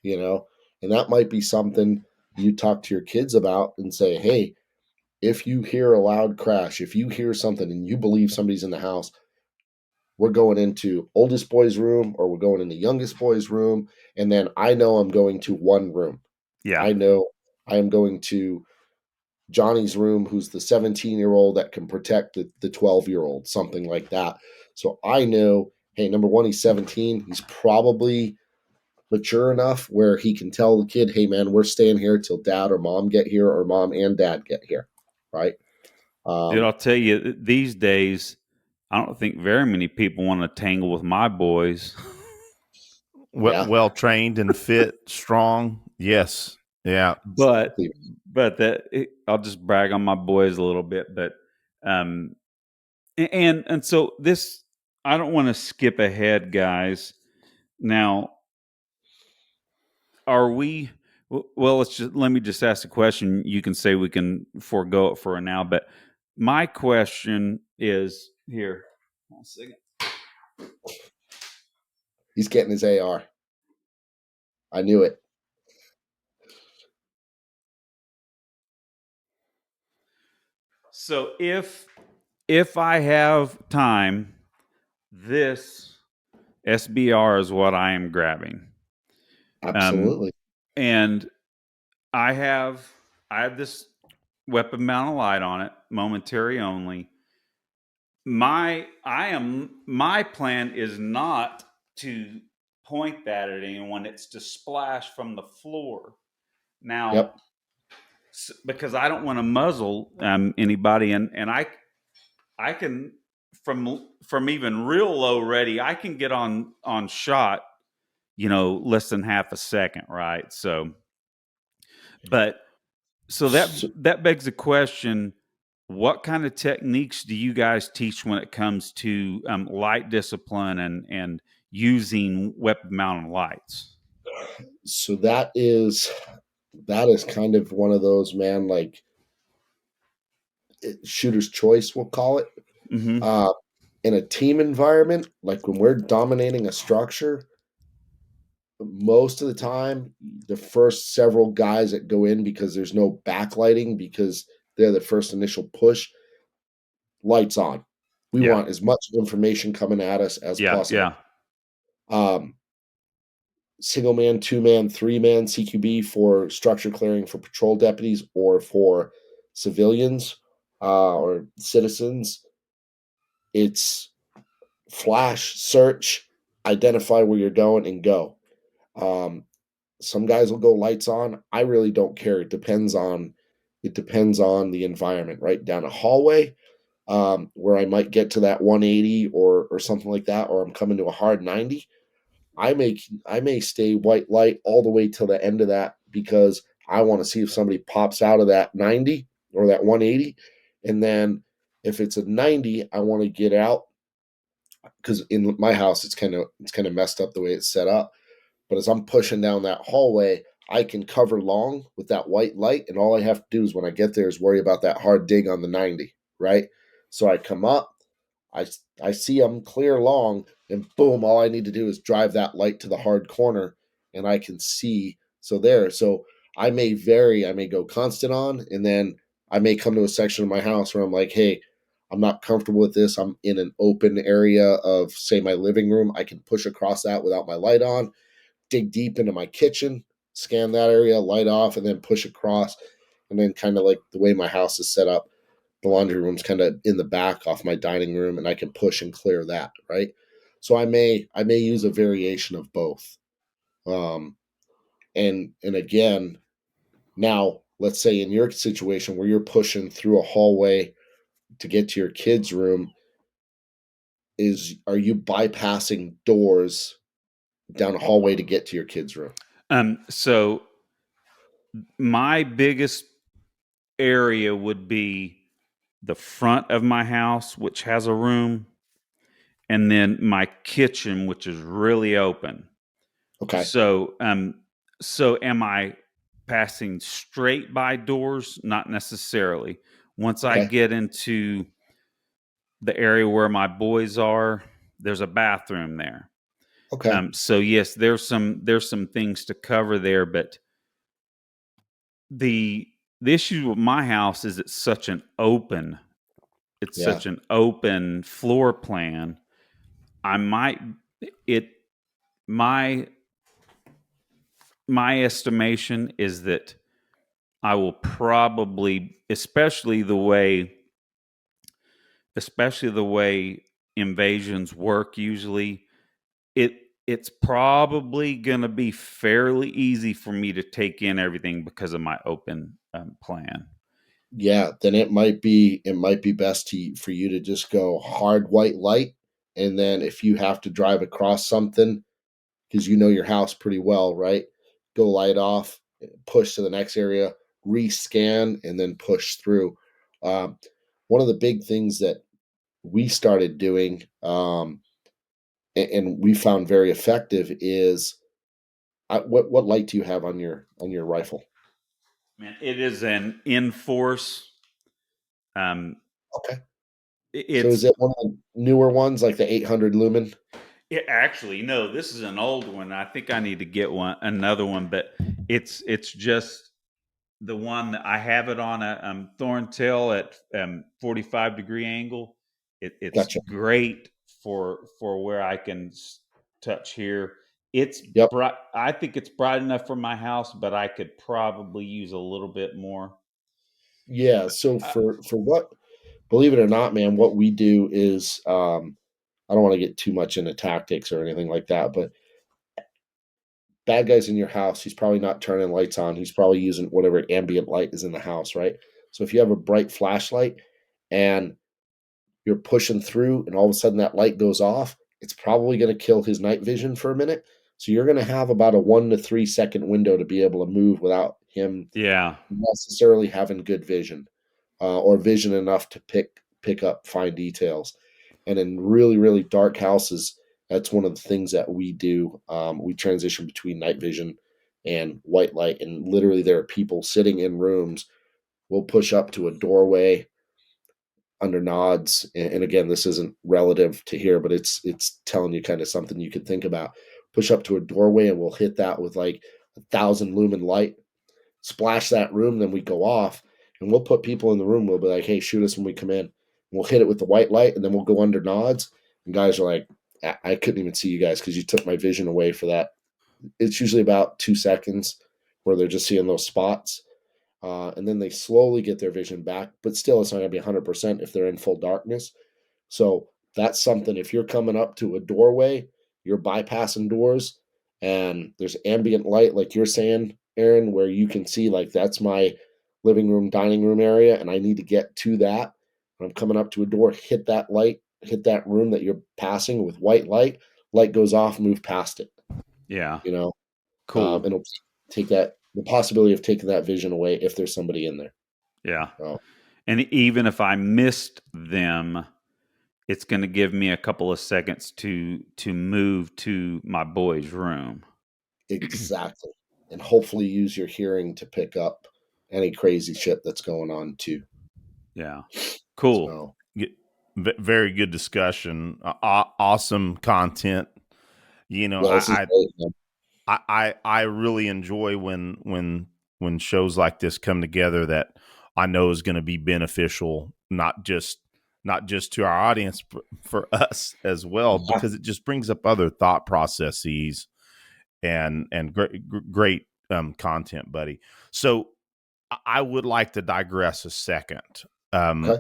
you know? And that might be something you talk to your kids about and say, hey, if you hear a loud crash, if you hear something and you believe somebody's in the house, we're going into oldest boy's room or we're going into youngest boy's room. And then I know I'm going to one room. Yeah. I know I am going to Johnny's room, who's the 17-year-old that can protect the 12-year-old, something like that. So I know, hey, number one, he's 17. He's probably mature enough where he can tell the kid, hey, man, we're staying here till dad or mom get here, or mom and dad get here, right? Dude, I'll tell you, these days, I don't think very many people want to tangle with my boys. Yeah. Well trained and fit, strong. Yes. Yeah. But I'll just brag on my boys a little bit. But and so this, I don't want to skip ahead, guys. Now, are we? Well, let me just ask a question. You can say we can forego it for now, but my question is here. One second. He's getting his AR. I knew it. So if I have time, this SBR is what I am grabbing. Absolutely. And I have this weapon mounted light on it, momentary only. My plan is not to point that at anyone. It's to splash from the floor. Now, Yep. because I don't want to muzzle anybody, and I can, from even real low ready, I can get on shot, less than half a second, right? So, but so that begs the question: what kind of techniques do you guys teach when it comes to light discipline and using weapon mounted lights? So that is kind of one of those, man, like shooter's choice, we'll call it. Mm-hmm. In a team environment, like when we're dominating a structure, most of the time, the first several guys that go in, because there's no backlighting, because they're the first initial push, lights on. We Yeah. want as much information coming at us as Yeah. possible. Yeah. Um, Single man, two man, three man CQB for structure clearing for patrol deputies or for civilians or citizens. It's flash, search, identify where you're going, and go. Um, some guys will go lights on. I really don't care. It depends on the environment. Right down a hallway, where I might get to that 180 or something like that, or I'm coming to a hard 90. I may stay white light all the way till the end of that, because I want to see if somebody pops out of that 90 or that 180, and then if it's a 90, I want to get out, because in my house it's kind of messed up the way it's set up. But as I'm pushing down that hallway, I can cover long with that white light, and all I have to do is when I get there is worry about that hard dig on the 90, right? So I come up, I I see I'm clear long, and boom, all I need to do is drive that light to the hard corner, and I can see. So there, so I may vary, I may go constant on, and then I may come to a section of my house where I'm like, hey, I'm not comfortable with this. I'm in an open area of, say, my living room. I can push across that without my light on, dig deep into my kitchen, scan that area, light off, and then push across. And then kind of like the way my house is set up, the laundry room's kind of in the back off my dining room, and I can push and clear that, right? So I may use a variation of both. Um, and again, now let's say in your situation where you're pushing through a hallway to get to your kid's room, are you bypassing doors down a hallway to get to your kid's room? So my biggest area would be the front of my house, which has a room, and then my kitchen, which is really open. Okay. So am I passing straight by doors? Not necessarily. Once I Okay. get into the area where my boys are, there's a bathroom there. Okay. So yes, there's some things to cover there, but the issue with my house is it's such an open Yeah. floor plan. I might it my my estimation is that I will probably, especially the way invasions work usually, it's probably going to be fairly easy for me to take in everything because of my open plan. Yeah, then it might be best for you to just go hard white light, and then if you have to drive across something because you know your house pretty well, right? Go light off, push to the next area, rescan, and then push through. Um, One of the big things that we started doing, and we found very effective, is what light do you have on your rifle? Man, it is an in-force. Um, Okay, so is it's it one of the newer ones, like the 800 lumen? actually no. This is an old one. I think I need to get another one, but it's just the one that I have it on a thorntail at 45-degree angle. It's Gotcha. great for where I can touch here. It's Yep. bright. I think it's bright enough for my house, but I could probably use a little bit more. Yeah. But, So for what, believe it or not, man, what we do is, I don't want to get too much into tactics or anything like that, but bad guys in your house, he's probably not turning lights on. He's probably using whatever ambient light is in the house, right? So if you have a bright flashlight and you're pushing through and all of a sudden that light goes off, it's probably going to kill his night vision for a minute. So you're going to have about a 1 to 3 second window to be able to move without him yeah, necessarily having good vision, or vision enough to pick up fine details. And in really really dark houses, that's one of the things that we do. We transition between night vision and white light, and literally there are people sitting in rooms. We'll push up to a doorway under nods, and again, this isn't relative to here, but it's telling you kind of something you could think about. Push up to a doorway, and we'll hit that with like 1,000 lumen light, splash that room, then we go off, and we'll put people in the room. We'll be like, hey, shoot us when we come in. We'll hit it with the white light, and then we'll go under nods. And guys are like, I couldn't even see you guys because you took my vision away for that. It's usually about 2 seconds where they're just seeing those spots. And then they slowly get their vision back, but still, it's not going to be 100% if they're in full darkness. So that's something. If you're coming up to a doorway, you're bypassing doors, and there's ambient light, like you're saying, Aaron, where you can see, like, that's my living room, dining room area, and I need to get to that. When I'm coming up to a door, hit that light, hit that room that you're passing with white light. Light goes off, move past it. yeah, You know, cool, it'll take that the possibility of taking that vision away if there's somebody in there. yeah. Oh, And even if I missed them, it's going to give me a couple of seconds to move to my boy's room. exactly. and hopefully use your hearing to pick up any crazy shit that's going on too. Yeah. Cool. So, very good discussion. Awesome content. You know, this is great, man. I really enjoy when shows like this come together that I know is going to be beneficial, not just to our audience, but for us as well, because it just brings up other thought processes and great content, buddy. So I would like to digress a second. Okay.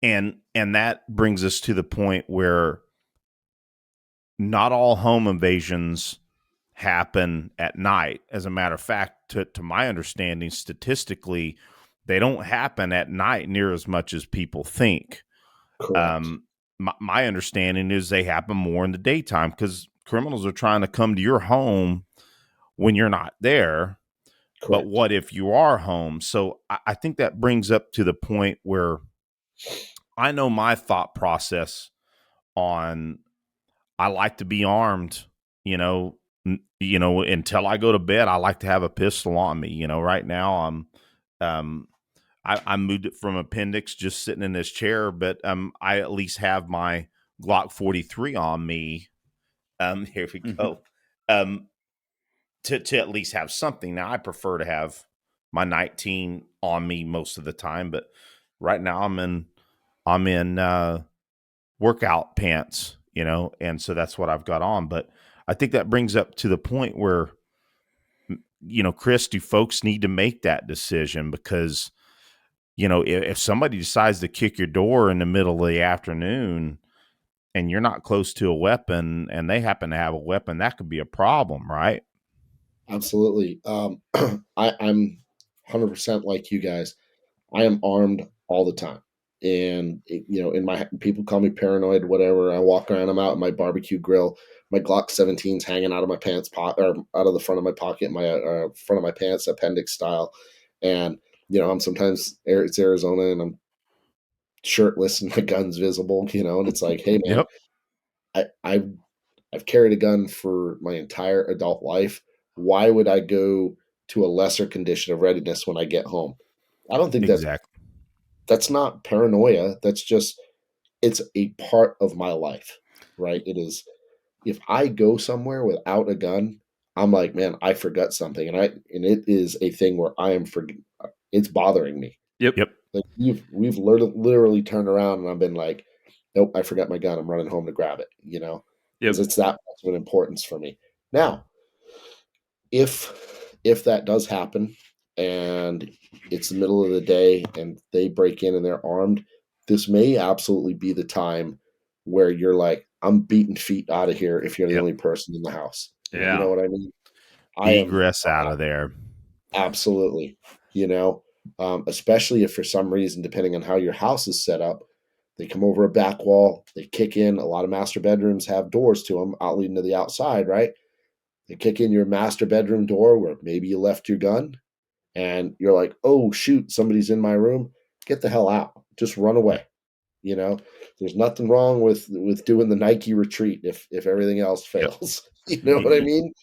And that brings us to the point where not all home invasions happen at night. As a matter of fact, to my understanding, statistically, they don't happen at night near as much as people think. Correct. My understanding is they happen more in the daytime because criminals are trying to come to your home when you're not there. Correct. But what if you are home? So I think that brings up to the point where I know my thought process on I like to be armed, until I go to bed. I like to have a pistol on me. Right now I moved it from appendix just sitting in this chair, but I at least have my Glock 43 on me. Here we go. To at least have something. Now I prefer to have my 19 on me most of the time, but right now I'm in workout pants, and so that's what I've got on. But I think that brings up to the point where, Chris, do folks need to make that decision? Because, if somebody decides to kick your door in the middle of the afternoon and you're not close to a weapon and they happen to have a weapon, that could be a problem, right? Absolutely. I'm 100% like you guys. I am armed all the time. And, in my people call me paranoid, whatever. I walk around, I'm out in my barbecue grill. My Glock 17's hanging out of my pants pocket, or out of the front of my pocket, my front of my pants, appendix style. And, I'm sometimes, it's Arizona and I'm shirtless and my gun's visible, and it's like, hey, man, Yep. I've carried a gun for my entire adult life. Why would I go to a lesser condition of readiness when I get home? I don't think Exactly. that's not paranoia. That's just, it's a part of my life, right? It is. If I go somewhere without a gun, I'm like, man, I forgot something, and it is a thing where I am it's bothering me. Yep. Yep. Like we've literally turned around and I've been like, nope, I forgot my gun. I'm running home to grab it, because Yep. it's that much of an importance for me. Now, if that does happen and it's the middle of the day and they break in and they're armed, this may absolutely be the time where you're like, I'm beating feet out of here if you're the Yep. only person in the house. Yeah. You know what I mean? I am Egress out of there. absolutely, especially if for some reason, depending on how your house is set up, they come over a back wall, they kick in. A lot of master bedrooms have doors to them out leading to the outside, right? They kick in your master bedroom door where maybe you left your gun and you're like, oh, shoot, somebody's in my room. Get the hell out. Just run away. There's nothing wrong with doing the Nike retreat if everything else Yep. fails. You know what I mean?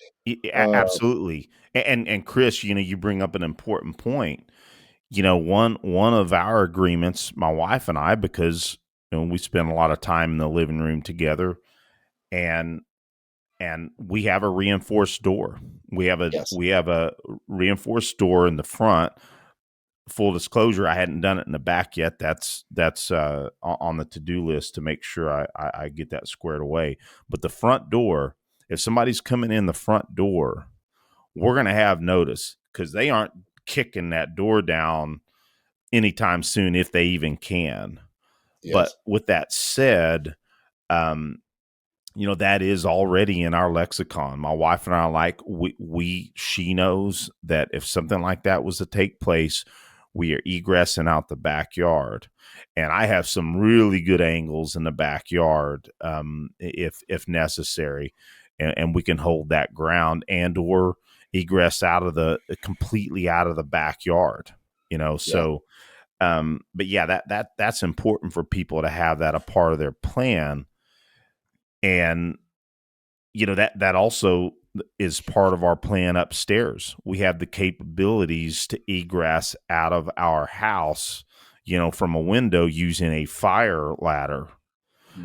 Absolutely. And Chris, you bring up an important point. One of our agreements, my wife and I, because we spend a lot of time in the living room together, and we have a reinforced door. We have Yes. a reinforced door in the front. Full disclosure, I hadn't done it in the back yet. That's on the to-do list to make sure I get that squared away. But the front door, if somebody's coming in the front door, we're going to have notice because they aren't kicking that door down anytime soon if they even can. Yes. But with that said, that is already in our lexicon. My wife and I are like, she knows that if something like that was to take place, we are egressing out the backyard. And I have some really good angles in the backyard, if necessary, and we can hold that ground and or egress completely out of the backyard. So, but yeah, that's important for people to have that a part of their plan. And that also is part of our plan upstairs. We have the capabilities to egress out of our house, from a window using a fire ladder.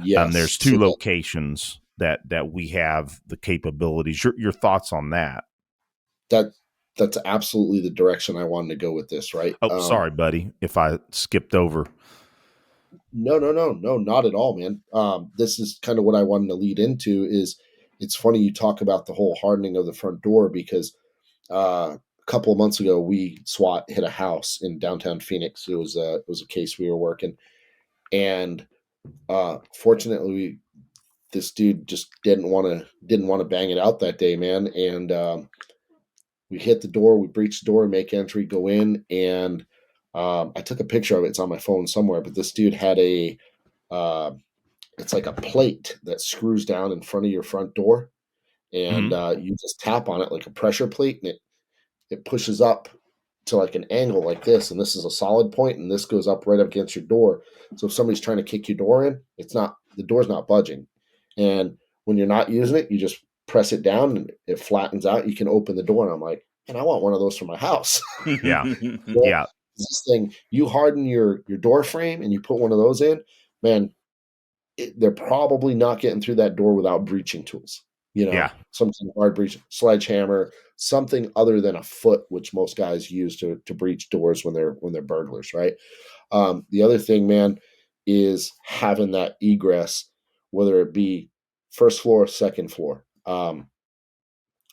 Yes. There's two locations that we have the capabilities. Your thoughts on that? That's absolutely the direction I wanted to go with this, right? Oh, sorry, buddy, if I skipped over. No, not at all, man. This is kind of what I wanted to lead into. Is it's funny you talk about the whole hardening of the front door, because a couple of months ago SWAT hit a house in downtown Phoenix. It was a case we were working, and fortunately, this dude just didn't want to bang it out that day, man. And we hit the door, we breached the door, make entry, go in, and I took a picture of it. It's on my phone somewhere. But this dude had uh, it's like a plate that screws down in front of your front door, and you just tap on it like a pressure plate, and it pushes up to like an angle like this, and this is a solid point, and this goes up right up against your door. So if somebody's trying to kick your door in, the door's not budging. And when you're not using it, you just press it down and it flattens out. You can open the door, and I'm like, and I want one of those for my house. Yeah. Well, Yeah. this thing, you harden your door frame and you put one of those in, man. They're probably not getting through that door without breaching tools. Yeah. Something hard breach, sledgehammer, something other than a foot, which most guys use to breach doors when they're burglars, right? The other thing, man, is having that egress, whether it be first floor, second floor.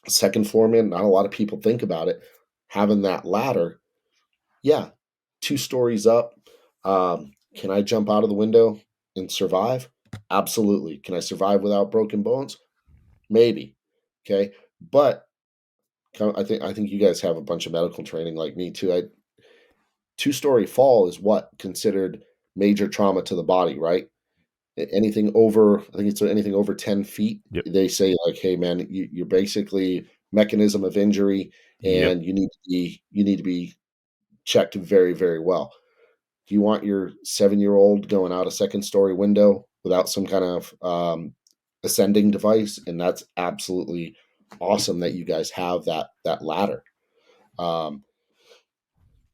Second floor, man, not a lot of people think about it. Having that ladder, yeah, 2 stories up. Can I jump out of the window and survive? Absolutely. Can I survive without broken bones? Maybe. Okay. But I think you guys have a bunch of medical training like me too. 2-story fall is what considered major trauma to the body, right? Anything over, I think it's anything over 10 feet. Yep. They say like, hey man, you're basically mechanism of injury, Yep. and you need to be checked very, very well. Do you want your 7-year-old going out a second-story window without some kind of ascending device? And that's absolutely awesome that you guys have that ladder.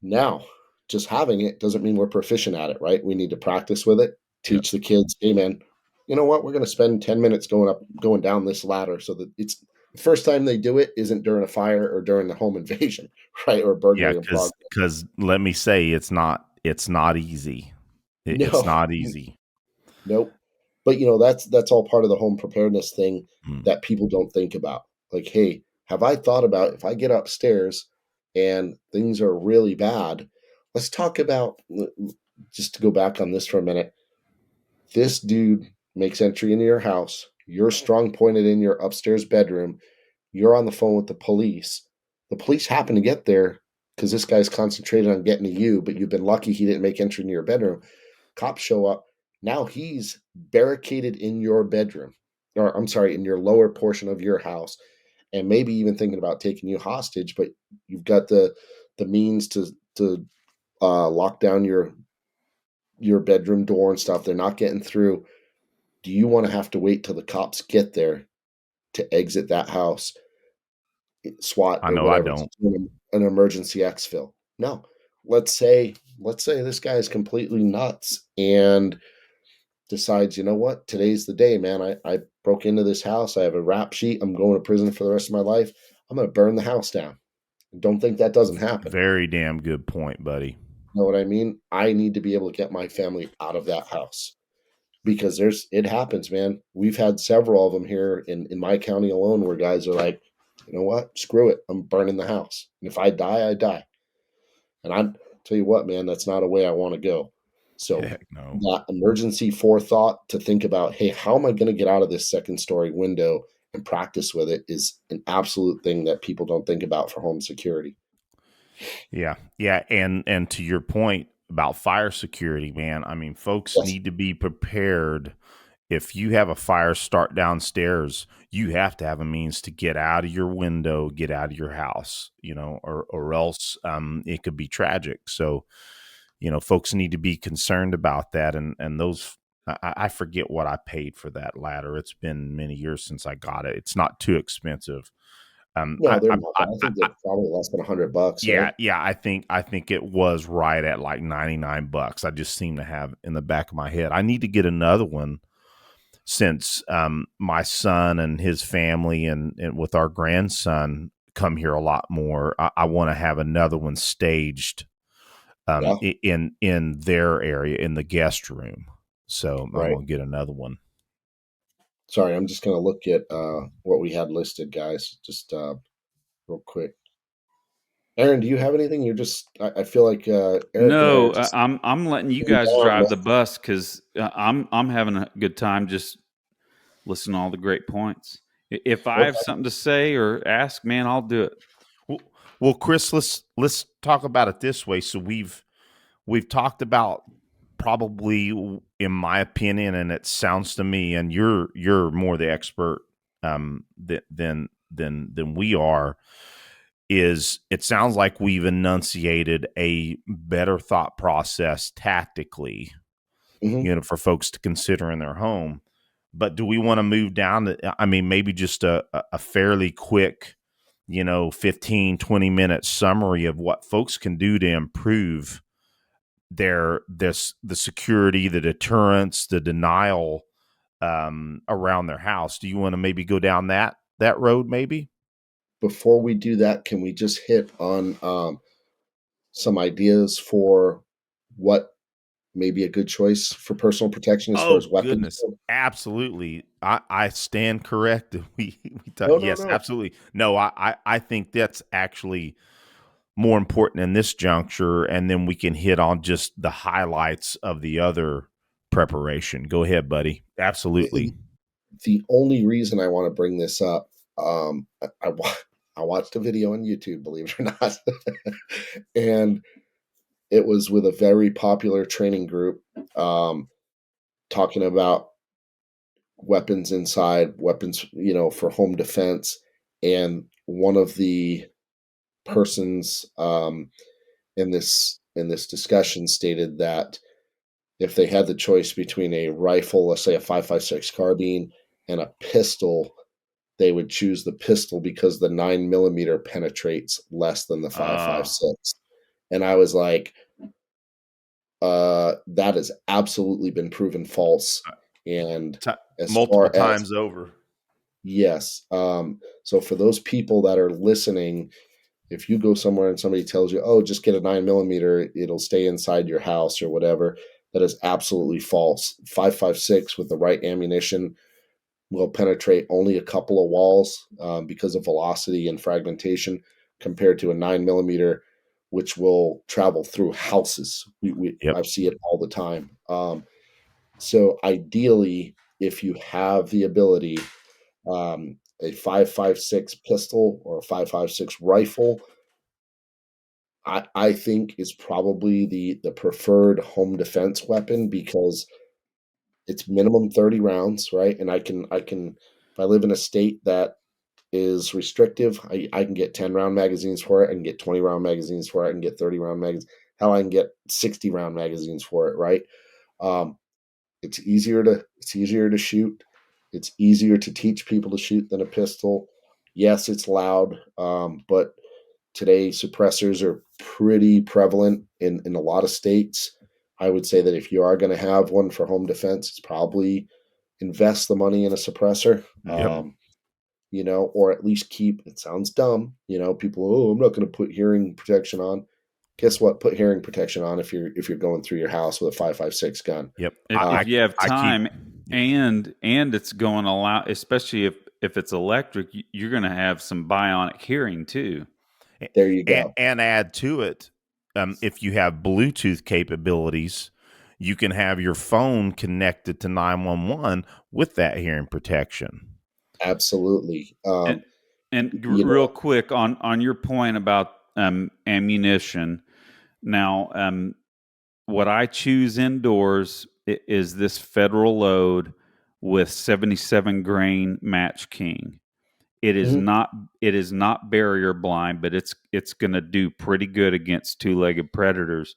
Now, just having it doesn't mean we're proficient at it, right? We need to practice with it, Yep. teach the kids, hey man, you know what? We're going to spend 10 minutes going down this ladder, so that it's the first time they do it isn't during a fire or during the home invasion, right? Or Yeah, burglary in progress. because let me say, it's not easy. It's No, not easy. nope. But that's all part of the home preparedness thing that people don't think about. Like, hey, have I thought about if I get upstairs and things are really bad? Let's talk about, just to go back on this for a minute. This dude makes entry into your house. You're strong pointed in your upstairs bedroom. You're on the phone with the police. The police happen to get there because this guy's concentrated on getting to you, but you've been lucky he didn't make entry into your bedroom. Cops show up. Now he's barricaded in your bedroom, or I'm sorry, in your lower portion of your house, and maybe even thinking about taking you hostage. But you've got the means to lock down your bedroom door and stuff. They're not getting through. Do you want to have to wait till the cops get there to exit that house, SWAT I or know I whatever, to don't. do an emergency exfil? No. Let's say this guy is completely nuts and decides, you know what, today's the day, man. I broke into this house. I have a rap sheet. I'm going to prison for the rest of my life. I'm going to burn the house down. Don't think that doesn't happen. Very damn good point, buddy. Know what I mean? I need to be able to get my family out of that house, because it happens, man. We've had several of them here in my county alone where guys are like, you know what, screw it, I'm burning the house, and if I die, I die. And I tell you what, man, that's not a way I want to go. So Heck no. that emergency forethought to think about, hey, how am I going to get out of this second story window and practice with it, is an absolute thing that people don't think about for home security. Yeah. Yeah. And to your point about fire security, man, I mean, folks Yes. need to be prepared. If you have a fire start downstairs, you have to have a means to get out of your window, get out of your house, or else it could be tragic. So, folks need to be concerned about that. And those I forget what I paid for that ladder. It's been many years since I got it. It's not too expensive. No, they're not. I think they're probably less than $100, yeah, right? yeah. I think it was right at like $99. I just seem to have in the back of my head. I need to get another one since my son and his family and with our grandson come here a lot more. I want to have another one staged Yeah, in their area in the guest room. So I'm right. gonna get another one. Sorry, I'm just going to look at what we had listed, guys, just real quick. Aaron, do you have anything? I feel like Eric and I are No, just I'm letting you sitting guys down, drive the bus because I'm having a good time just listening to all the great points. If I have okay. something to say or ask, man, I'll do it. Well, Chris, let's talk about it this way. So we've talked about probably, in my opinion, and it sounds to me, and you're more the expert than we are. Is it sounds like we've enunciated a better thought process tactically, Hmm. for folks to consider in their home. But do we want to move down to, I mean, maybe just a fairly quick, 15, 20-minute summary of what folks can do to improve the security, the deterrence, the denial around their house? Do you want to maybe go down that road maybe? Before we do that, can we just hit on some ideas for what may be a good choice for personal protection as far as Oh weapons goodness, go? absolutely. I stand corrected. We talk, No, no, yes, no. absolutely. No, I think that's actually more important in this juncture, and then we can hit on just the highlights of the other preparation. Go ahead, buddy. Absolutely. The only reason I want to bring this up, I watched a video on YouTube, believe it or not, and it was with a very popular training group talking about weapons inside, weapons, for home defense. And one of the persons in this discussion stated that if they had the choice between a rifle, let's say a 5.56 carbine, and a pistol, they would choose the pistol because the 9 millimeter penetrates less than the Uh, 5.56. And I was like, that has absolutely been proven false. And t- as multiple far as times over. yes, so for those people that are listening, if you go somewhere and somebody tells you, "Oh, just get a 9 millimeter, it'll stay inside your house or whatever," that is absolutely false. 5.56 with the right ammunition will penetrate only a couple of walls because of velocity and fragmentation, compared to a 9 millimeter, which will travel through houses. Yep. I see it all the time. So ideally, if you have the ability, a 5.56 pistol or a 5.56 rifle, I think is probably the preferred home defense weapon because it's minimum 30 rounds, right? And I can if I live in a state that is restrictive, I can get 10-round magazines for it, I can get 20-round magazines for it, I can get 30-round magazines. Hell, I can get 60-round magazines for it, right? Um, it's easier to shoot. It's easier to teach people to shoot than a pistol. Yes, it's loud, but today suppressors are pretty prevalent in a lot of states. I would say that if you are going to have one for home defense, it's probably invest the money in a suppressor. Yep. Or at least keep, it sounds dumb, people, oh, I'm not going to put hearing protection on. Guess what? Put hearing protection on if you're going through your house with a 5.56 gun. Yep. If you have I keep. time and it's going to allow, especially if it's electric, you're going to have some bionic hearing too. There you go. And add to it, if you have Bluetooth capabilities, you can have your phone connected to 911 with that hearing protection. Absolutely. And You real know, quick on your point about ammunition. Now, what I choose indoors is this Federal load with 77 grain Match King. It is mhm. not it is not barrier blind, but it's going to do pretty good against two-legged predators.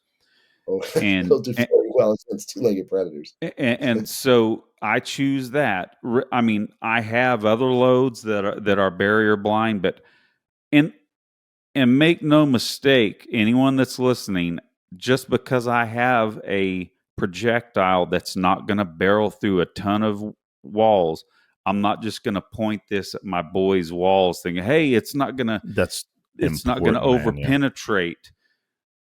Oh, And it'll do and, very well against two-legged predators. And so I choose that. I mean, I have other loads that are barrier blind, but and and make no mistake, anyone that's listening, just because I have a projectile that's not going to barrel through a ton of walls, I'm not just going to point this at my boy's walls thinking, "Hey, That's it's not going to important, over man. Yeah. penetrate."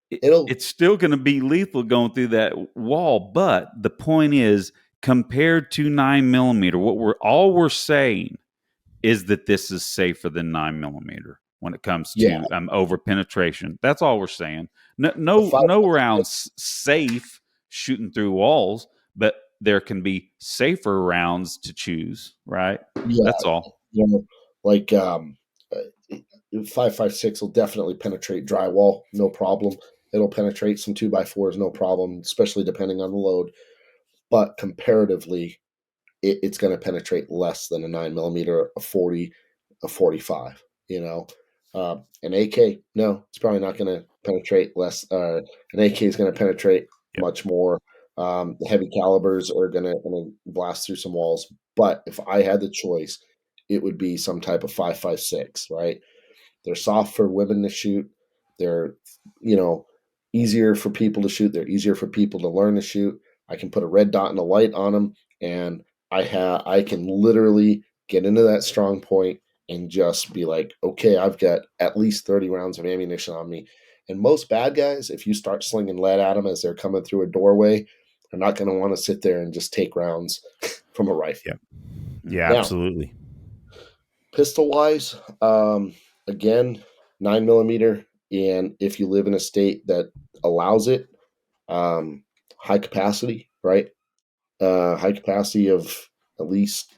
It'll It's still going to be lethal going through that wall. But the point is, compared to 9mm, we're saying is that this is safer than 9mm when it comes yeah, to over penetration. That's all we're saying. No, a no, five no rounds safe shooting through walls, but there can be safer rounds to choose. Right. yeah, That's all. you know, like 5.56 will definitely penetrate drywall, no problem. It'll penetrate some 2x4s, no problem, especially depending on the load. But comparatively, it's going to penetrate less than a 9mm, a 40, a 45. You know, an AK, no, it's probably not going to penetrate less. An AK is going to penetrate Yep. much more. The heavy calibers are going to blast through some walls. But if I had the choice, it would be some type of 5.56, right? They're soft for women to shoot. They're, you know, easier for people to shoot. They're easier for people to learn to shoot. I can put a red dot and a light on them, and I can literally get into that strong point and just be like, okay, I've got at least 30 rounds of ammunition on me. And most bad guys, if you start slinging lead at them as they're coming through a doorway, are not going to want to sit there and just take rounds from a rifle. Yep. Yeah, Now, absolutely. pistol wise, again, 9mm, and if you live in a state that allows it, high capacity, right? High capacity of at least,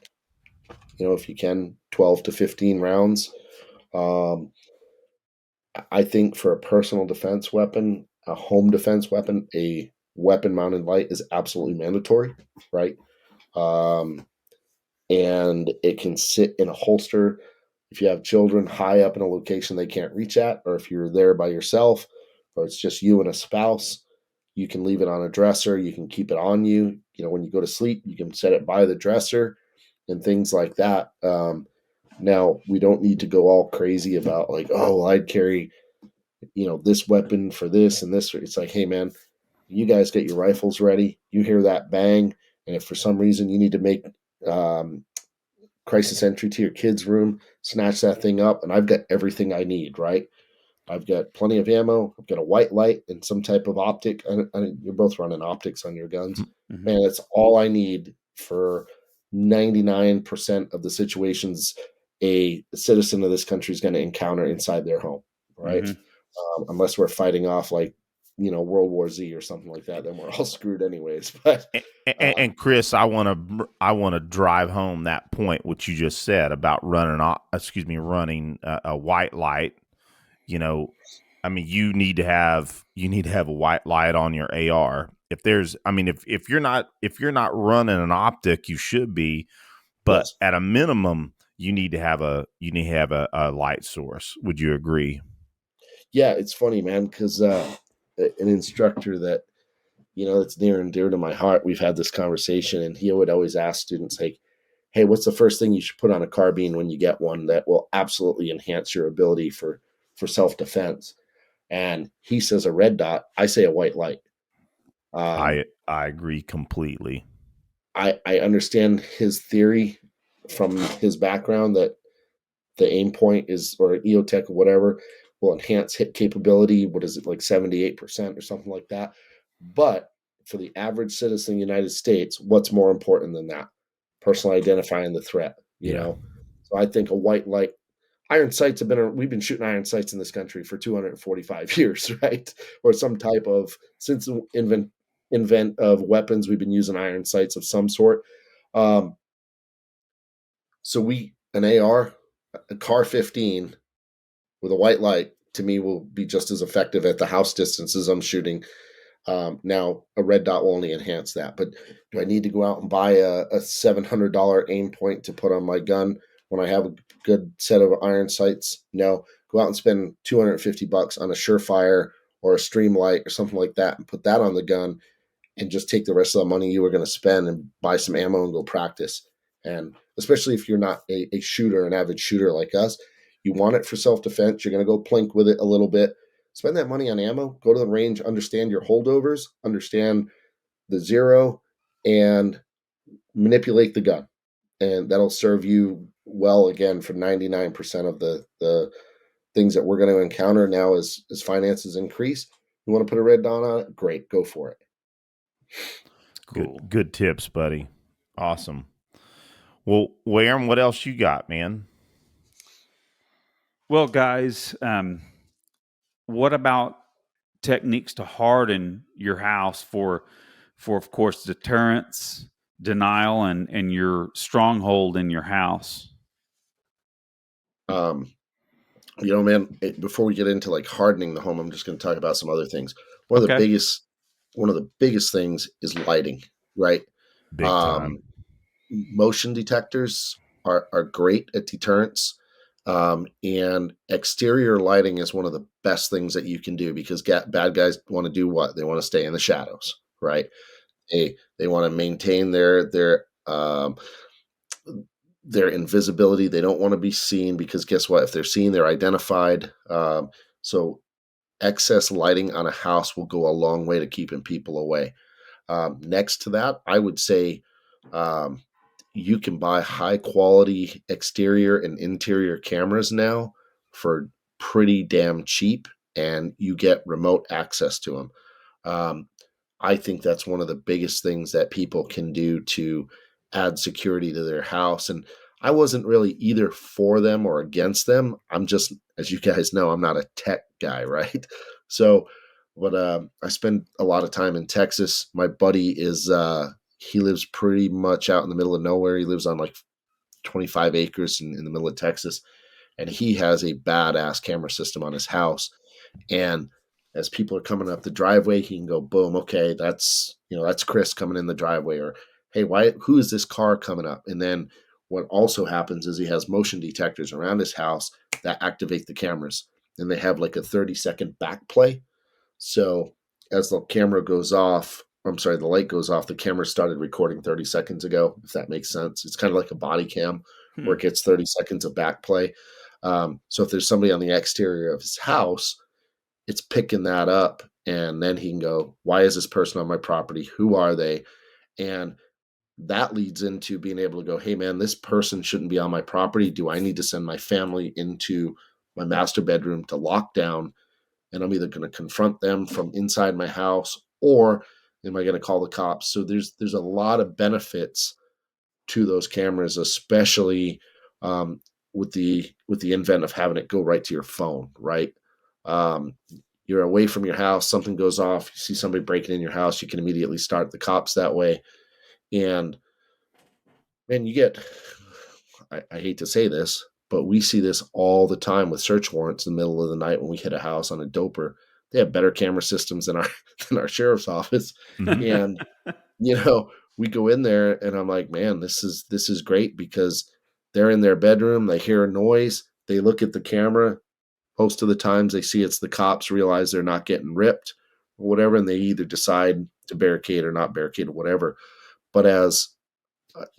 if you can, 12 to 15 rounds. Um, I think for a personal defense weapon, a home defense weapon, a weapon mounted light is absolutely mandatory, right? Um, and it can sit in a holster if you have children high up in a location they can't reach at, or if you're there by yourself, or it's just you and a spouse. You can leave it on a dresser. You can keep it on you. When you go to sleep, you can set it by the dresser and things like that. Now, we don't need to go all crazy about like, oh, well, I'd carry, this weapon for this and this. It's like, hey, man, you guys get your rifles ready. You hear that bang. And if for some reason you need to make um, crisis entry to your kid's room, snatch that thing up, and I've got everything I need, right? I've got plenty of ammo. I've got a white light and some type of optic. You're both running optics on your guns. Mm-hmm. Man, that's all I need for 99% of the situations a citizen of this country is going to encounter inside their home, right? Mm-hmm. Unless we're fighting off like, World War Z or something like that, then we're all screwed anyways. But and Chris, I want to drive home that point what you just said about running a white light. I mean, you need to have a white light on your AR. If you're not running an optic, you should be, but yes. at a minimum, you need to have a light source. Would you agree? Yeah, it's funny, man, because an instructor that that's near and dear to my heart. We've had this conversation, and he would always ask students, like, hey, what's the first thing you should put on a carbine when you get one that will absolutely enhance your ability for self-defense? And he says a red dot. I say a white light. I agree completely. I understand his theory from his background that the aim point is, or EOTech or whatever, will enhance hit capability. What is it, like 78% or something like that? But for the average citizen in the United States, what's more important than that? Personally identifying the threat, Yeah. So I think a white light, iron sights we've been shooting iron sights in this country for 245 years, right? Or some type of, since the invent of weapons, we've been using iron sights of some sort. So an AR, a CAR 15 with a white light, to me, will be just as effective at the house distances I'm shooting. Now, a red dot will only enhance that. But do I need to go out and buy a $700 aim point to put on my gun when I have a good set of iron sights? No. Go out and spend $250 on a Surefire or a Streamlight or something like that and put that on the gun. and just take the rest of the money you were going to spend and buy some ammo and go practice. And especially if you're not a shooter, an avid shooter like us, you want it for self-defense. You're going to go plink with it a little bit. Spend that money on ammo, go to the range, understand your holdovers, understand the zero, and manipulate the gun. And that'll serve you well, again, for 99% of the things that we're going to encounter now as finances increase. You want to put a red dot on it? Great, go for it. Cool. Good tips, buddy. Awesome. Well, Aaron, what else you got, man? Well, guys, what about techniques to harden your house for of course, deterrence, denial, and your stronghold in your house? Man, before we get into like hardening the home, I'm just going to talk about some other things. One of the biggest things is lighting, right? Big time. Motion detectors are great at deterrence. And exterior lighting is one of the best things that you can do, because bad guys want to do what? They want to stay in the shadows, right? They want to maintain their invisibility. They don't want to be seen, because guess what? If they're seen, they're identified. So excess lighting on a house will go a long way to keeping people away. Next to that, I would say you can buy high quality exterior and interior cameras now for pretty damn cheap, and you get remote access to them. I think that's one of the biggest things that people can do to add security to their house. And I wasn't really either for them or against them. I'm just, as you guys know, I'm not a tech guy, right? So, but I spend a lot of time in Texas. My buddy he lives pretty much out in the middle of nowhere. He lives on like 25 acres in the middle of Texas, and he has a badass camera system on his house. And as people are coming up the driveway, he can go, boom, okay, that's Chris coming in the driveway, or hey, who is this car coming up? And then what also happens is he has motion detectors around his house that activate the cameras, and they have like a 30-second back play. So as the camera goes off, the light goes off, the camera started recording 30 seconds ago, if that makes sense. It's kind of like a body cam where it gets 30 seconds of back play. So if there's somebody on the exterior of his house, it's picking that up, and then he can go, why is this person on my property? Who are they? And that leads into being able to go, hey man, this person shouldn't be on my property. Do I need to send my family into my master bedroom to lock down? And I'm either going to confront them from inside my house, or am I going to call the cops? So there's a lot of benefits to those cameras, especially with the invent of having it go right to your phone, right? You're away from your house, something goes off, you see somebody breaking in your house, you can immediately start the cops that way. And man, I hate to say this, but we see this all the time with search warrants in the middle of the night when we hit a house on a doper. They have better camera systems than our sheriff's office. And we go in there and I'm like, man, this is great, because they're in their bedroom, they hear a noise, they look at the camera. Most of the times they see it's the cops, realize they're not getting ripped or whatever, and they either decide to barricade or not barricade or whatever. But as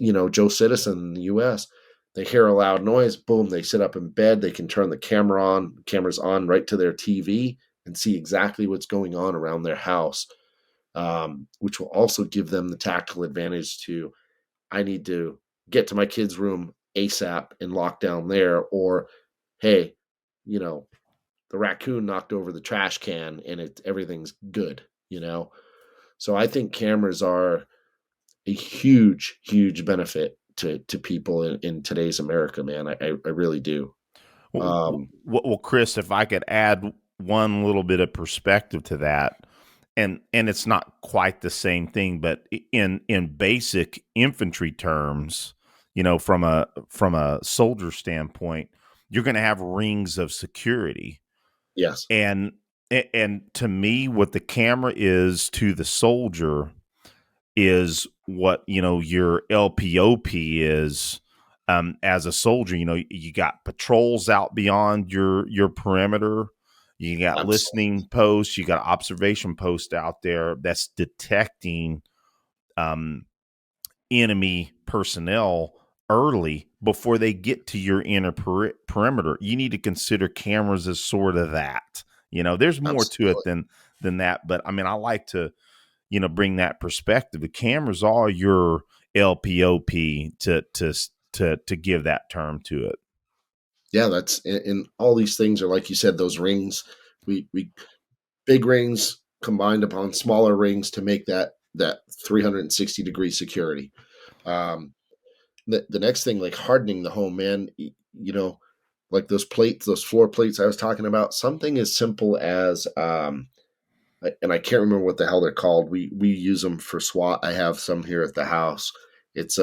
Joe Citizen in the U.S., they hear a loud noise, boom, they sit up in bed, they can turn the cameras on right to their TV and see exactly what's going on around their house, which will also give them the tactical advantage to, I need to get to my kid's room ASAP and lock down there, or, hey, the raccoon knocked over the trash can and everything's good, So I think cameras are a huge, huge benefit to people in today's America, man. I really do. Well, Chris, if I could add one little bit of perspective to that, and it's not quite the same thing, but in basic infantry terms, from a soldier standpoint, you're going to have rings of security. Yes. And to me, what the camera is to the soldier is what, your LPOP is as a soldier. You got patrols out beyond your perimeter. You got Absolutely. listening posts, you got observation posts out there that's detecting um, enemy personnel early before they get to your inner perimeter. You need to consider cameras as sort of that. There's more to it Absolutely. than that, but I mean, I like to bring that perspective. The cameras are your LPOP to give that term to it. Yeah, that's and all these things are like you said, those rings. We big rings combined upon smaller rings to make that 360-degree security. Um, the next thing, like hardening the home, man, like those plates, those floor plates I was talking about, something as simple as and I can't remember what the hell they're called. We use them for SWAT. I have some here at the house. It's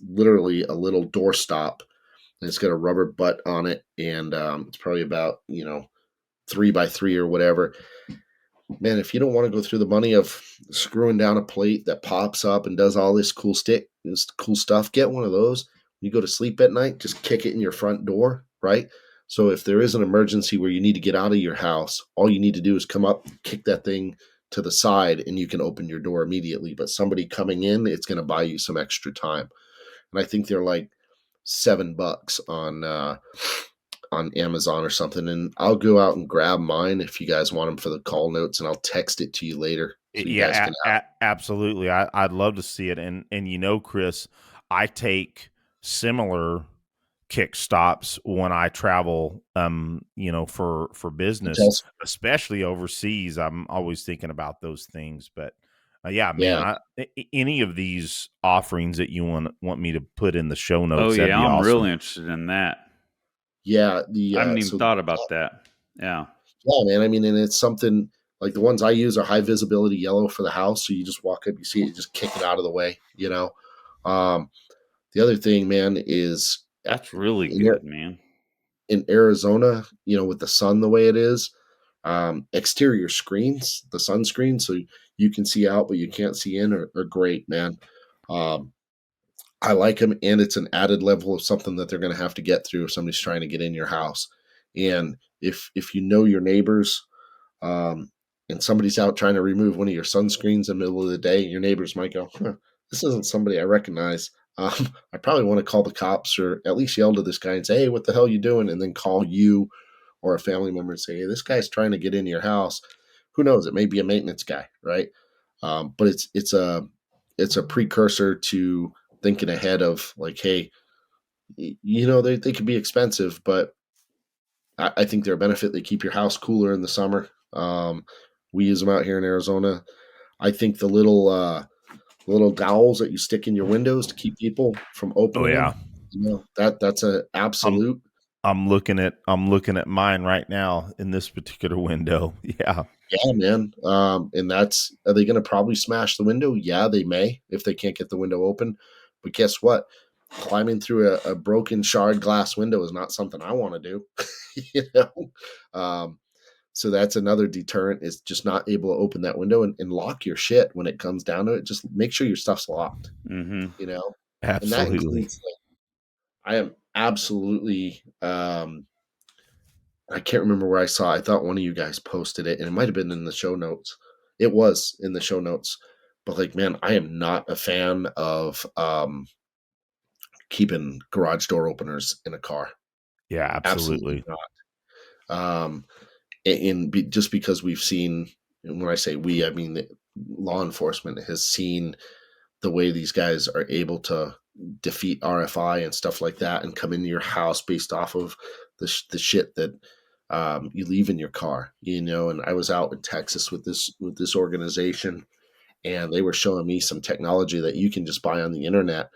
literally a little door stop, and it's got a rubber butt on it, and it's probably about 3 by 3 or whatever. Man, if you don't want to go through the money of screwing down a plate that pops up and does all this cool stuff, get one of those. When you go to sleep at night, just kick it in your front door, right? So if there is an emergency where you need to get out of your house, all you need to do is come up, kick that thing to the side, and you can open your door immediately. But somebody coming in, it's going to buy you some extra time. And I think they're like $7 on Amazon or something, and I'll go out and grab mine if you guys want them for the call notes, and I'll text it to you later so you guys Yeah, can have. absolutely. I'd love to see it. And Chris, I take similar kick stops when I travel, for business, Details. especially overseas. I'm always thinking about those things. But yeah, man, Yeah, any of these offerings that you want me to put in the show Oh notes, that'd yeah, be I'm awesome. really interested in that. yeah. I The haven't even so thought about that. Yeah. yeah, man. I mean, and it's something like the ones I use are high visibility yellow for the house, so you just walk up, you see it, you just kick it out of the way. Um, the other thing, man, is That's really in good, man. in Arizona, with the sun the way it is, exterior screens, the sunscreen, so you can see out but you can't see in, are great, man. Um, I like them, and it's an added level of something that they're going to have to get through if somebody's trying to get in your house. And if you know your neighbors, um, and somebody's out trying to remove one of your sunscreens in the middle of the day, your neighbors might go, "This isn't somebody I recognize." I probably want to call the cops or at least yell to this guy and say, "Hey, what the hell are you doing?" And then call you or a family member and say, "Hey, this guy's trying to get into your house." Who knows? It may be a maintenance guy, right? But it's a precursor to thinking ahead of like, hey, they could be expensive, but I think they're a benefit. They keep your house cooler in the summer. We use them out here in Arizona. I think the little dowels that you stick in your windows to keep people from Oh opening yeah, them, that's a I'm absolute. I'm looking at mine right now in this particular window. Yeah, Yeah, man. And are they going to probably smash the window? Yeah, they may if they can't get the window open. But guess what? Climbing through a broken shard glass window is not something I want to do. you know? So that's another deterrent is just not able to open that window and lock your shit when it comes down to it. Just make sure your stuff's locked, Mm-hmm. you know? And that absolutely. includes, like, I am absolutely, I can't remember where I saw. I thought one of you guys posted it, and it might have been in the show notes. It was in the show notes, but like, man, I am not a fan of keeping garage door openers in a car. Yeah, Absolutely absolutely. not. Um, just because we've seen, and when I say we, I mean law enforcement has seen the way these guys are able to defeat RFI and stuff like that, and come into your house based off of the shit that you leave in your car. And I was out in Texas with this organization, and they were showing me some technology that you can just buy on the internet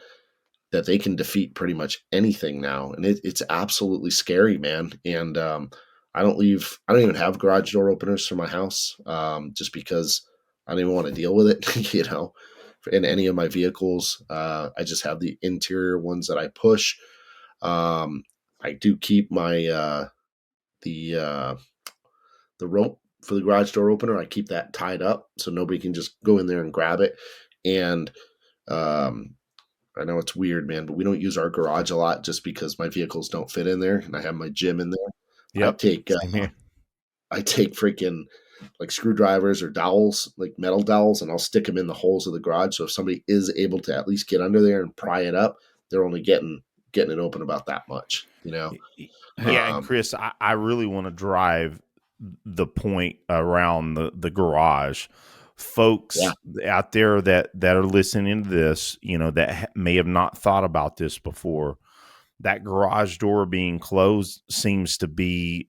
that they can defeat pretty much anything now, and it's absolutely scary, man. And I don't even have garage door openers for my house, just because I don't even want to deal with it. In any of my vehicles, I just have the interior ones that I push. I do keep my the the rope for the garage door opener. I keep that tied up so nobody can just go in there and grab it. And um, I know it's weird, man, but we don't use our garage a lot just because my vehicles don't fit in there, and I have my gym in there. I Yep. take Same here. I take freaking like screwdrivers or dowels, like metal dowels, and I'll stick them in the holes of the garage. So if somebody is able to at least get under there and pry it up, they're only getting it open about that much, you know? Hey, Yeah, and Chris, I really want to drive the point around the garage. Yeah. Folks out there that are listening to this, that may have not thought about this before, that garage door being closed seems to be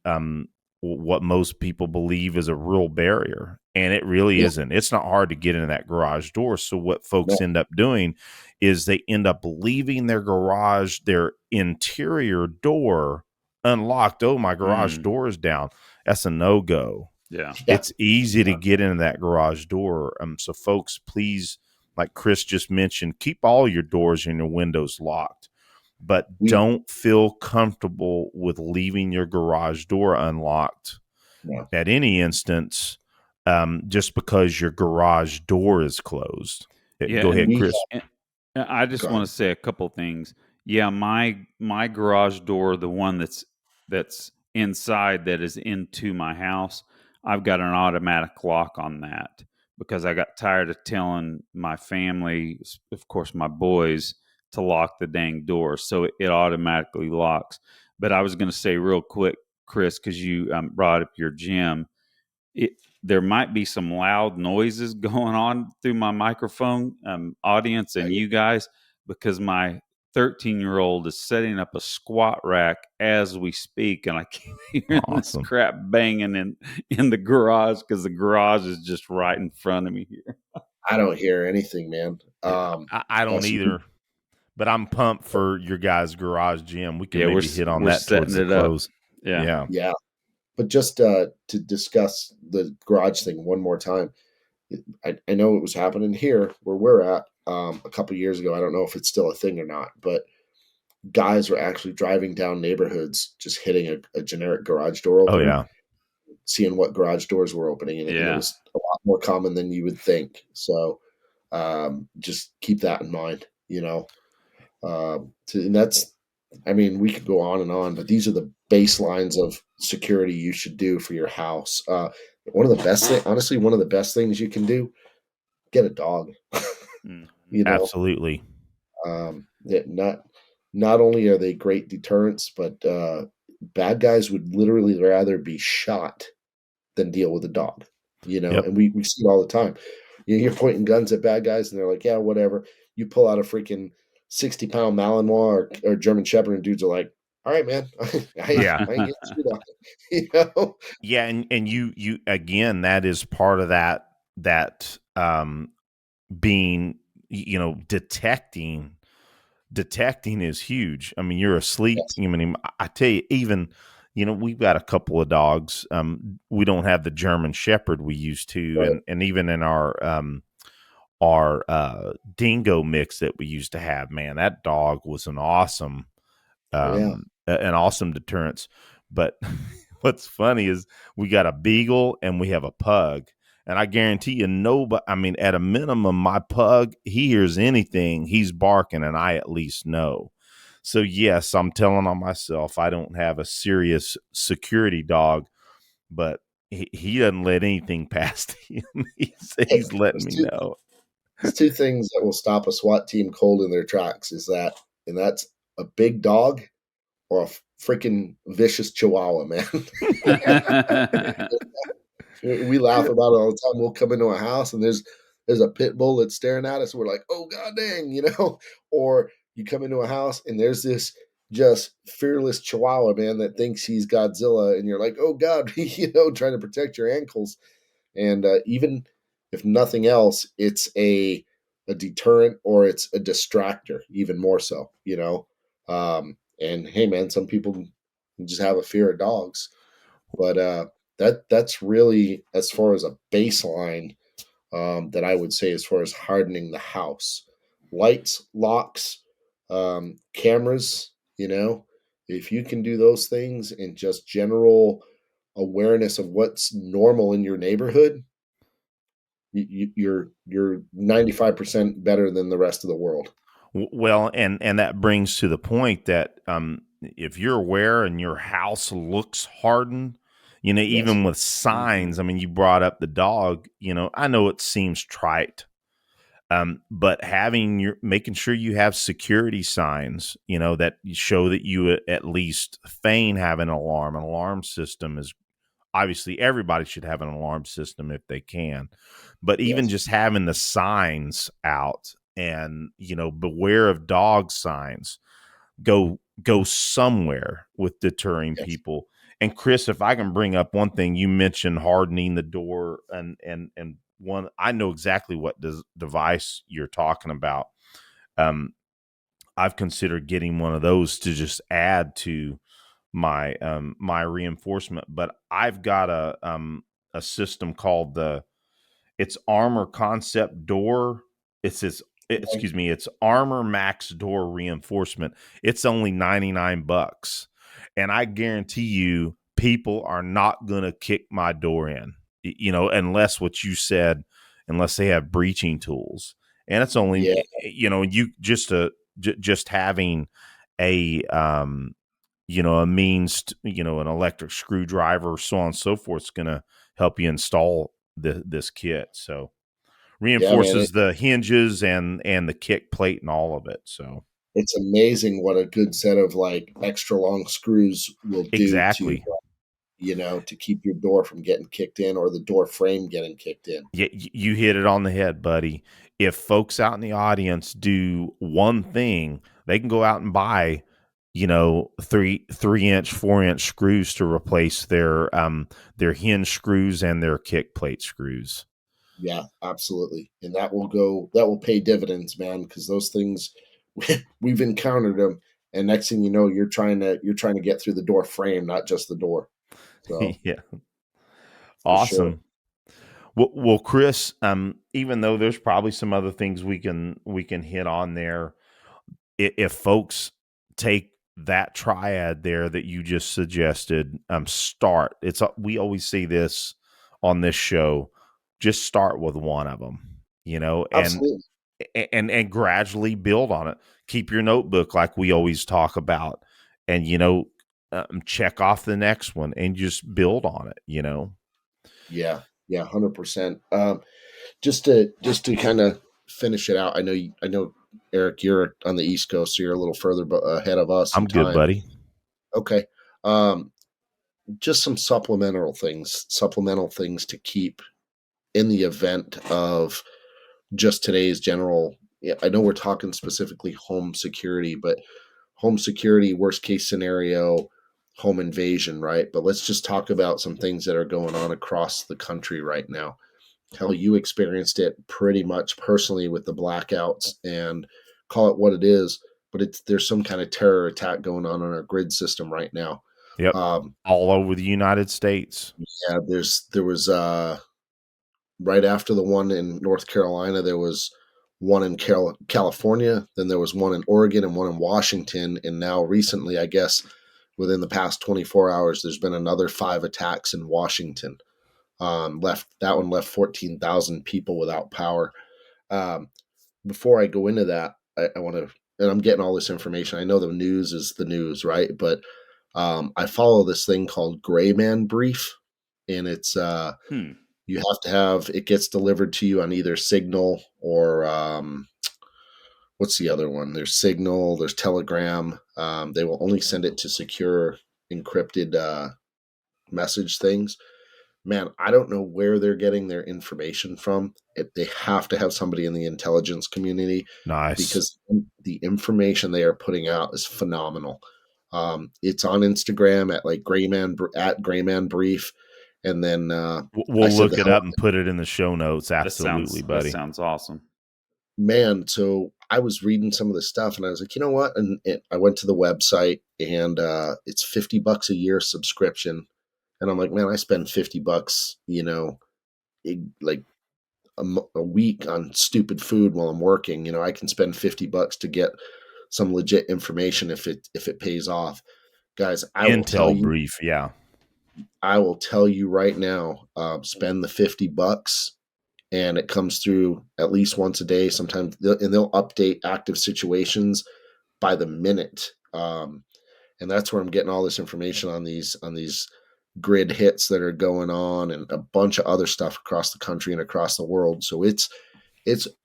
what most people believe is a real barrier. And it really Yeah. isn't. It's not hard to get into that garage door. So what folks No. end up doing is they end up leaving their garage, their interior door unlocked. Oh, my garage door is down. That's a no-go. Yeah. It's easy to get into that garage door. So folks, please, like Chris just mentioned, keep all your doors and your windows locked, but don't feel comfortable with leaving your garage door unlocked at any instance, just because your garage door is closed. Yeah, Go ahead, Chris. and I just want to say a couple things. Yeah, my garage door, the one that's inside that is into my house, I've got an automatic lock on that because I got tired of telling my family, of course my boys, to lock the dang door, so it automatically locks. But I was going to say real quick, Chris, because you brought up your gym, there might be some loud noises going on through my microphone, audience, and you guys, because my 13-year-old is setting up a squat rack as we speak, and I keep hearing this crap banging in the garage because the garage is just right in front of me here. I don't hear anything, man. I don't either, but I'm pumped for your guys' garage gym. We can maybe hit on that towards the close. Yeah. But just to discuss the garage thing one more time, I know it was happening here where we're at a couple years ago. I don't know if it's still a thing or not, but guys were actually driving down neighborhoods, just hitting a generic garage door opening, seeing what garage doors were opening, and it was a lot more common than you would think. So just keep that in mind, and that's, I mean, we could go on, but these are the baselines of security you should do for your house. One of the best things, honestly, one of the best things you can do, get a dog. Absolutely. Not only are they great deterrents, but bad guys would literally rather be shot than deal with a dog. And we see it all the time. You're pointing guns at bad guys, and they're like, "Yeah, whatever." You pull out a freaking 60-pound Malinois or German Shepherd, and dudes are like, "All right, man, I ain't getting you on." Yeah, and you again, that is part of that being, detecting is huge. I mean, you're asleep. Yes. I mean, I tell you, even, we've got a couple of dogs. We don't have the German Shepherd we used to, Right. and even in our dingo mix that we used to have, man, that dog was an awesome deterrence. But what's funny is we got a beagle and we have a pug. And I guarantee you, nobody, I mean, at a minimum, my pug, he hears anything, he's barking, and I at least know. So, yes, I'm telling on myself, I don't have a serious security dog, but he doesn't let anything past him. He's letting me know. There's two things that will stop a SWAT team cold in their tracks, and that's a big dog or a freaking vicious Chihuahua, man. We laugh about it all the time. We'll come into a house and there's a pit bull that's staring at us. We're like, "Oh god dang," Or you come into a house and there's this just fearless Chihuahua, man, that thinks he's Godzilla, and you're like, "Oh god," trying to protect your ankles. And even if nothing else, it's a deterrent, or it's a distractor, even more so. And hey, man, some people just have a fear of dogs, but that's really as far as a baseline that I would say as far as hardening the house. Lights, locks, cameras. If you can do those things and just general awareness of what's normal in your neighborhood, you're 95% better than the rest of the world. Well, and that brings to the point that if you're aware and your house looks hardened, Yes. Even with signs. I mean, you brought up the dog. I know it seems trite, but making sure you have security signs, that show that you at least feign have an alarm. An alarm system is obviously everybody should have an alarm system if they can, but even Yes. just having the signs out and, beware of dog signs go somewhere with deterring Yes. people. And Chris, if I can bring up one thing, you mentioned hardening the door, and one, I know exactly what device you're talking about. I've considered getting one of those to just add to my reinforcement, but I've got a system called it's Armor Concept Door. Okay. Excuse me, it's Armor Max Door Reinforcement. It's only $99, and I guarantee you, people are not going to kick my door in, unless what you said, unless they have breaching tools. And it's only, Yeah. you just having a a means, an electric screwdriver, so on and so forth, is going to help you install this kit. So Yeah, man. reinforces the hinges and the kick plate and all of it. So It's amazing what a good set of like extra long screws will do to, exactly. to keep your door from getting kicked in or the door frame getting kicked in. Yeah, you hit it on the head, buddy. If folks out in the audience do one thing, they can go out and buy, 3-inch, 4-inch screws to replace their hinge screws and their kick plate screws. Yeah, absolutely. And that will pay dividends, man, because those things we've encountered them. And next thing you know, you're trying to get through the door frame, not just the door. So Yeah, for sure. awesome. Well, Chris, even though there's probably some other things we can hit on there, if folks take that triad there that you just suggested, start. We always say this on this show: just start with one of them, and Absolutely. and gradually build on it. Keep your notebook like we always talk about, and check off the next one and just build on it. Yeah. Yeah, 100%. Just to kind of finish it out. I know Eric, you're on the East Coast, so you're a little further ahead of us in I'm good, time. buddy. Okay. Um, just some supplemental things to keep in the event of just today's general. Yeah, I know we're talking specifically home security, but home security, worst case scenario, home invasion, right? But let's just talk about some things that are going on across the country right now. Hell, you experienced it pretty much personally with the blackouts, and call it what it is, but there's some kind of terror attack going on our grid system right now. Yep, Um, all over the United States. yeah, there was right after the one in North Carolina, there was one in California, then there was one in Oregon and one in Washington, and now recently, I guess within the past 24 hours, there's been another 5 attacks in Washington. Left 14,000 people without power. Um, Before I go into that, I want to, and I'm getting all this information. I know the news is the news, right? But I follow this thing called Gray Man Brief, and it's Hmm. you have to have it gets delivered to you on either Signal or what's the other one? There's Signal, there's Telegram. They will only send it to secure encrypted message things. Man, I don't know where they're getting their information from. They have to have somebody in the intelligence community Nice. because the information they are putting out is phenomenal. It's on Instagram at like Grayman Brief, and then I We'll said look the it hell up and put it in the show notes. That Absolutely, sounds that buddy. sounds awesome. man. So I was reading some of the stuff, and I was like, you know what? And I went to the website, and it's $50 a year subscription, and I'm like, man, I spend $50, like a week on stupid food while I'm working. I can spend $50 to get some legit information if it pays off. Guys, Intel brief, yeah. I will tell you right now, spend the $50 and it comes through at least once a day. Sometimes they'll update active situations by the minute. And that's where I'm getting all this information on these grid hits that are going on and a bunch of other stuff across the country and across the world. So it's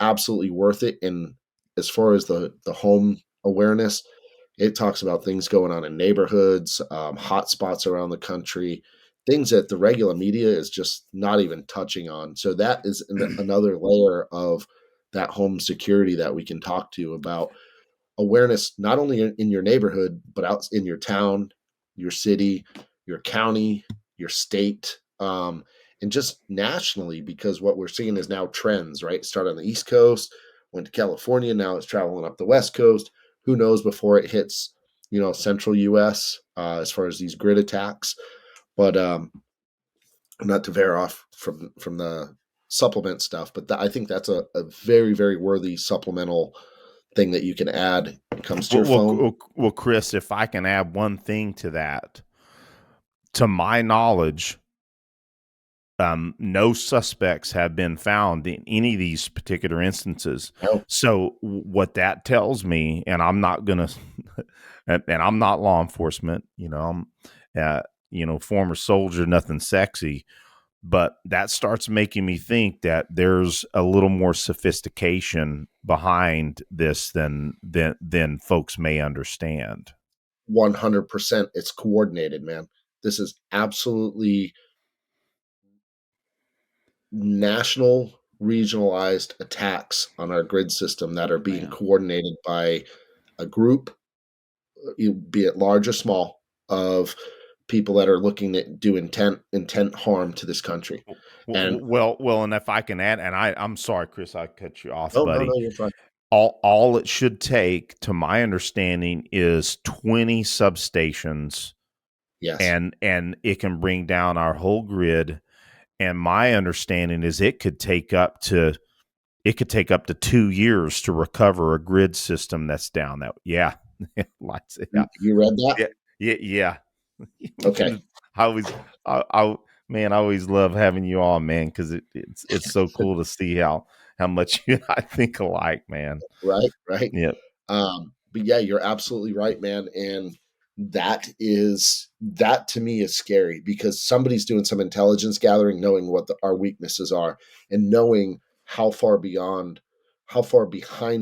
absolutely worth it. And as far as the home awareness, it talks about things going on in neighborhoods, hot spots around the country, things that the regular media is just not even touching on. So that is another layer of that home security that we can talk to about awareness, not only in your neighborhood, but out in your town, your city, your county, your state, and just nationally, because what we're seeing is now trends, right? Start on the East Coast, went to California, now it's traveling up the West Coast. Who knows before it hits, central US, as far as these grid attacks. But not to veer off from the supplement stuff, but I think that's a very, very worthy supplemental thing that you can add when it comes to your phone. Well, Chris, if I can add one thing to that, to my knowledge, no suspects have been found in any of these particular instances. No. So what that tells me, and I'm not gonna, and I'm not law enforcement, I'm, former soldier, nothing sexy, but that starts making me think that there's a little more sophistication behind this than folks may understand. 100%. It's coordinated, man. This is absolutely national, regionalized attacks on our grid system that are being coordinated by a group, be it large or small, of people that are looking to do intent harm to this country. And and if I can add, and I'm sorry, Chris, I cut you off, buddy. No, you're fine. All it should take, to my understanding, is 20 substations. Yes. And it can bring down our whole grid. And my understanding is it could take up to 2 years to recover a grid system that's down. That You read that? Yeah. Okay. I always love having you on, man, because it's so cool to see how much you and I think alike, man. Right. Yeah. But yeah, you're absolutely right, man. And that to me is scary, because somebody's doing some intelligence gathering, knowing what our weaknesses are, and knowing how far behind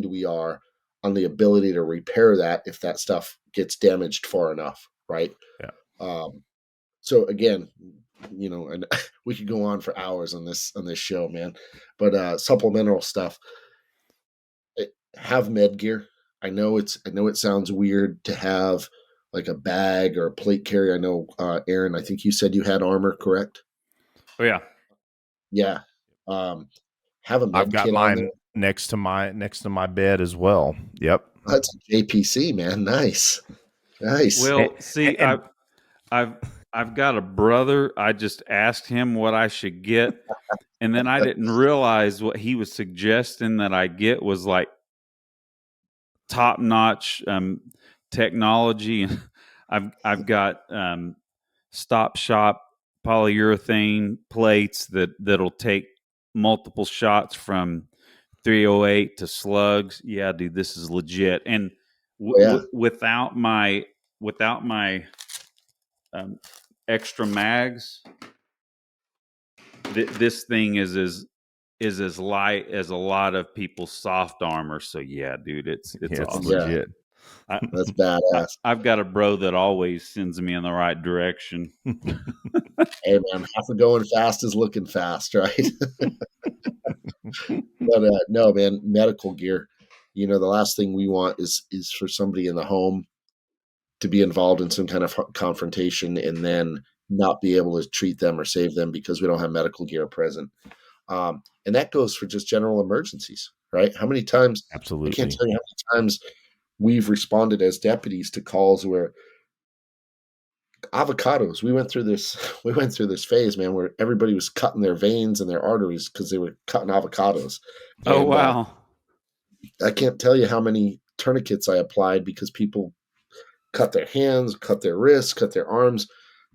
we are on the ability to repair that if that stuff gets damaged far enough, right? Yeah. So again, and we could go on for hours on this show, man. But supplemental stuff. Have med gear. I know it sounds weird to have like a bag or a plate carrier. I know, Aaron, I think you said you had armor, correct? Oh yeah. Yeah. Have a med I've got kit on there. mine next to my bed as well. Yep. That's a JPC, man. Nice. Well, see, I've got a brother. I just asked him what I should get, and then I didn't realize what he was suggesting that I get was like top-notch technology. I've got stop shop polyurethane plates that'll take multiple shots from 308 to slugs. Yeah, dude, this is legit. And without my extra mags, this thing is as light as a lot of people's soft armor. So yeah, dude, it's awesome. Legit. That's badass. I've got a bro that always sends me in the right direction. Hey man, half of going fast is looking fast, right? But no, man, medical gear. The last thing we want is for somebody in the home to be involved in some kind of confrontation and then not be able to treat them or save them because we don't have medical gear present. And that goes for just general emergencies, right? How many times? Absolutely. I can't tell you how many times we've responded as deputies to calls where avocados. We went through this phase, man, where everybody was cutting their veins and their arteries because they were cutting avocados. Oh, wow. I can't tell you how many tourniquets I applied because people cut their hands, cut their wrists, cut their arms,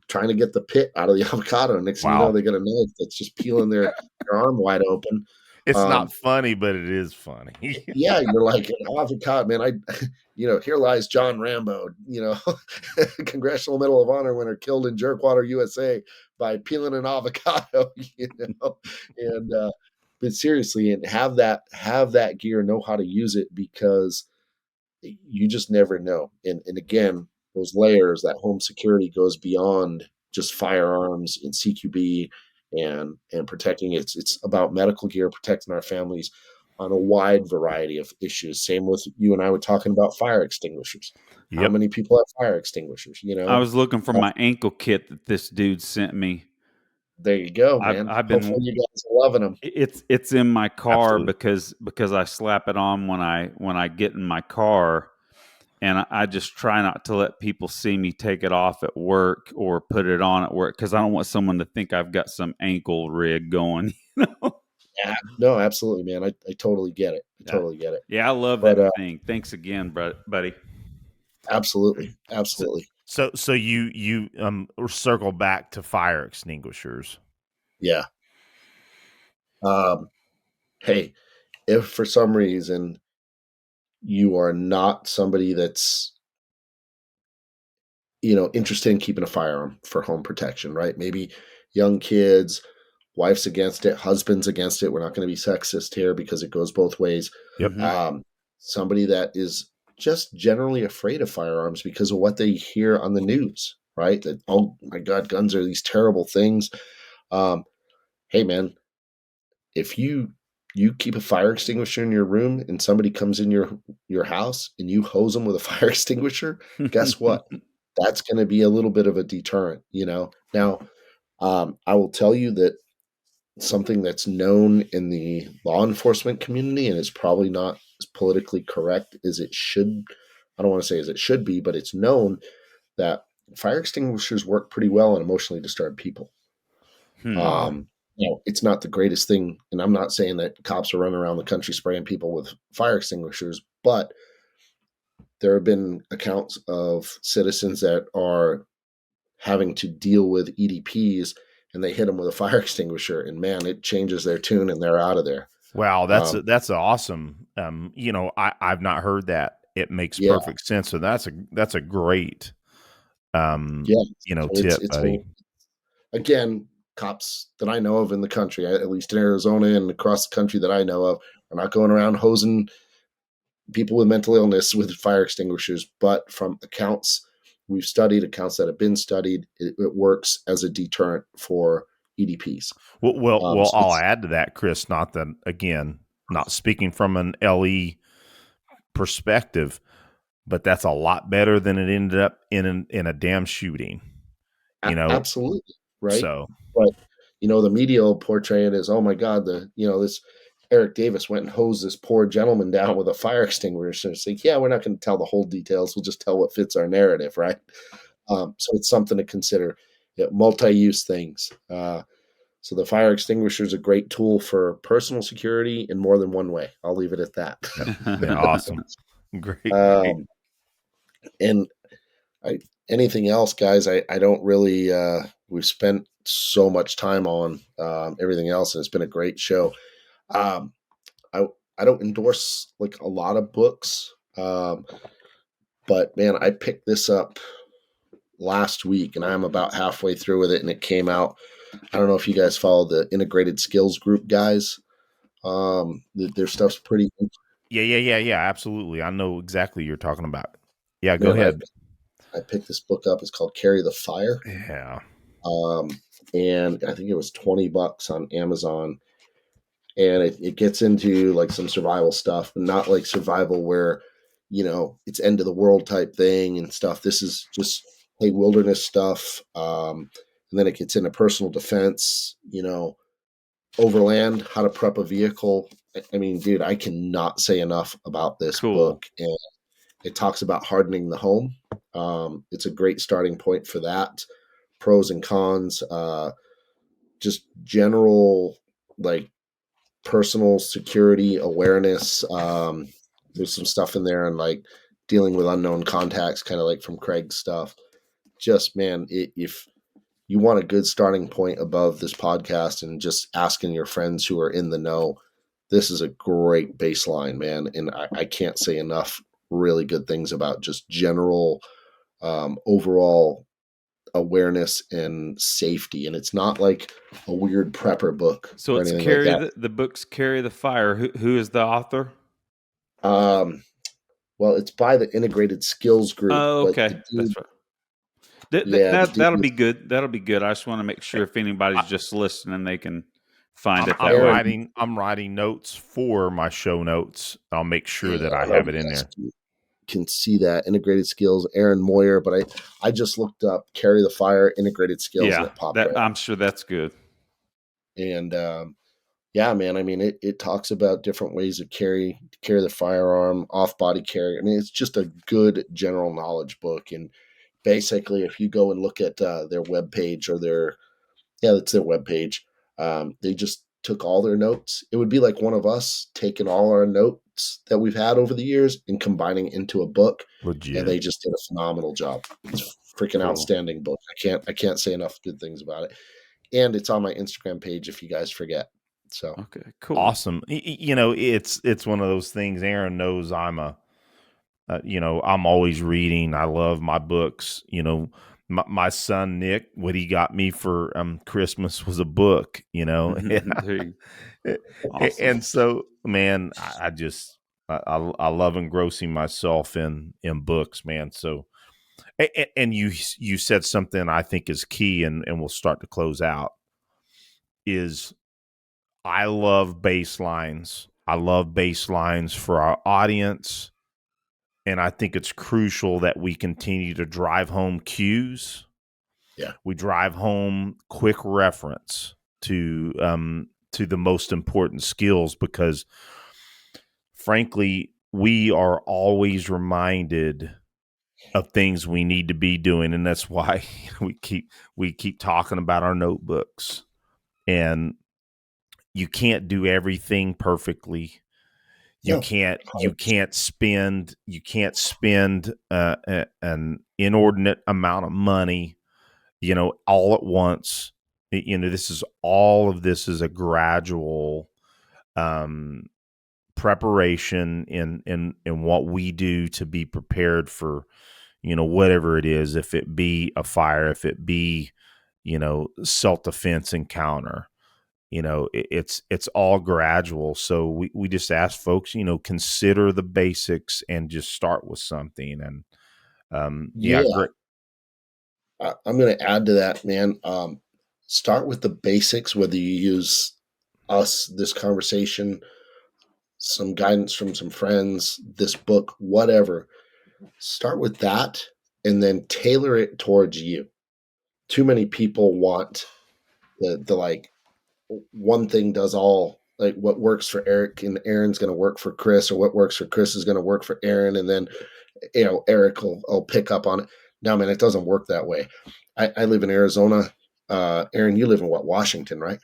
trying to get the pit out of the avocado. Next thing you know, they got a knife that's just peeling their arm wide open. It's not funny, but it is funny. Yeah, you're like an avocado, man. Here lies John Rambo, Congressional Medal of Honor winner, killed in Jerkwater, USA, by peeling an avocado, and but seriously, and have that gear, know how to use it, because you just never know. And again, those layers, that home security goes beyond just firearms and CQB and protecting. It's about medical gear, protecting our families on a wide variety of issues. Same with you and I were talking about fire extinguishers. Yep. How many people have fire extinguishers? I was looking for my ankle kit that this dude sent me. There you go, man. I've been, hopefully you guys are loving them. It's in my car. Absolutely. because I slap it on when I get in my car, and I just try not to let people see me take it off at work or put it on at work, because I don't want someone to think I've got some ankle rig going. Yeah, no, absolutely, man. I totally get it. I totally get it. Yeah, I love that thing. Thanks again, buddy. Absolutely. So you circle back to fire extinguishers. Yeah. Hey, if for some reason you are not somebody that's interested in keeping a firearm for home protection, right? Maybe young kids, wife's against it, husband's against it. We're not going to be sexist here because it goes both ways. Yep. Somebody that is just generally afraid of firearms because of what they hear on the news, right? That, oh my God, guns are these terrible things. Hey, man, if you keep a fire extinguisher in your room and somebody comes in your house and you hose them with a fire extinguisher, guess what? That's going to be a little bit of a deterrent, Now, I will tell you that something that's known in the law enforcement community, and it's probably not as politically correct as it should. I don't want to say as it should be, but it's known that fire extinguishers work pretty well on emotionally disturbed people. It's not the greatest thing, and I'm not saying that cops are running around the country spraying people with fire extinguishers, but there have been accounts of citizens that are having to deal with EDPs, and they hit them with a fire extinguisher, and man, it changes their tune, and they're out of there. Wow, that's awesome. I've not heard that. It makes perfect sense. So that's a great tip, buddy. Again, cops that I know of in the country, at least in Arizona and across the country that I know of, are not going around hosing people with mental illness with fire extinguishers. But from accounts we've studied, accounts that have been studied, it works as a deterrent for EDPs. Well, I'll add to that, Chris. Not speaking from an LE perspective, but that's a lot better than it ended up in a damn shooting. Absolutely, right. So, but the media will portray it as, oh my God, this Eric Davis went and hosed this poor gentleman down with a fire extinguisher. It's like, yeah, we're not going to tell the whole details. We'll just tell what fits our narrative, right? So it's something to consider. Multi-use things. So the fire extinguisher is a great tool for personal security in more than one way. I'll leave it at that. Yeah, awesome. Great. And anything else, guys, I don't really, we've spent so much time on everything else, and it's been a great show. I don't endorse like a lot of books, but man, I picked this up last week, and I'm about halfway through with it, and it came out. I don't know if you guys follow the Integrated Skills Group guys. Their stuff's pretty. Yeah. Absolutely, I know exactly what you're talking about. Yeah, go ahead. I picked this book up. It's called Carry the Fire. Yeah. And I think it was $20 on Amazon. And it gets into like some survival stuff, but not like survival where, it's end of the world type thing and stuff. This is just wilderness stuff. And then it gets into personal defense, overland, how to prep a vehicle. I mean, dude, I cannot say enough about this book. And it talks about hardening the home. It's a great starting point for that. Pros and cons, just general like personal security awareness. There's some stuff in there and like dealing with unknown contacts, kind of like from Craig's stuff. Just, man, if you want a good starting point above this podcast and just asking your friends who are in the know, this is a great baseline, man. And I can't say enough really good things about just general overall awareness and safety. And it's not like a weird prepper book So or it's anything like carry that. the books carry the fire. Who is the author? Um, well, it's by the Integrated Skills Group, Oh, but the okay, dude, that's right. That, that, yeah, the that dude that'll is be good. That'll be good. I just want to make sure if anybody's I, just listening, they can find it that I'm way. Aaron. writing notes for my show notes. I'll make sure Yeah, that I that'll have be it in nice. there. Can see that Integrated Skills, Aaron Moyer, but I just looked up Carry the Fire Integrated Skills and Yeah, it popped that right up. I'm sure that's good. And yeah, man, I mean it talks about different ways of carry the firearm, off body carry. I mean, it's just a good general knowledge book. And basically, if you go and look at their webpage or it's their webpage. They just took all their notes. It would be like one of us taking all our notes that we've had over the years and combining into a book. And Legit. they just did a phenomenal job. It's a freaking Cool. outstanding book. I can't say enough good things about it. And it's on my Instagram page if you guys forget. So Okay, cool. Awesome. It's one of those things. Aaron knows I'm always reading. I love my books. My son Nick, what he got me for Christmas was a book. There you- Awesome. And so, man, I just I love engrossing myself in books, man. So, and you said something I think is key, and we'll start to close out. Is I love baselines. I love baselines for our audience. And I think it's crucial that we continue to drive home cues. yeah, We drive home quick reference to the most important skills, because frankly, we are always reminded of things we need to be doing. And that's why we keep talking about our notebooks. And you can't do everything perfectly. You no, can't spend an inordinate amount of money, all at once. All of this is a gradual preparation in what we do to be prepared for, whatever it is, if it be a fire, if it be, self-defense encounter. It's all gradual. So we just ask folks, consider the basics and just start with something. And yeah. great. I'm going to add to that, man. Start with the basics, whether you use this conversation, some guidance from some friends, this book, whatever. Start with that and then tailor it towards you. Too many people want the like one thing does all, like what works for Eric and Aaron's going to work for Chris, or what works for Chris is going to work for Aaron. And then, Eric will pick up on it. No, man, it doesn't work that way. I live in Arizona. Aaron, you live in Washington, right?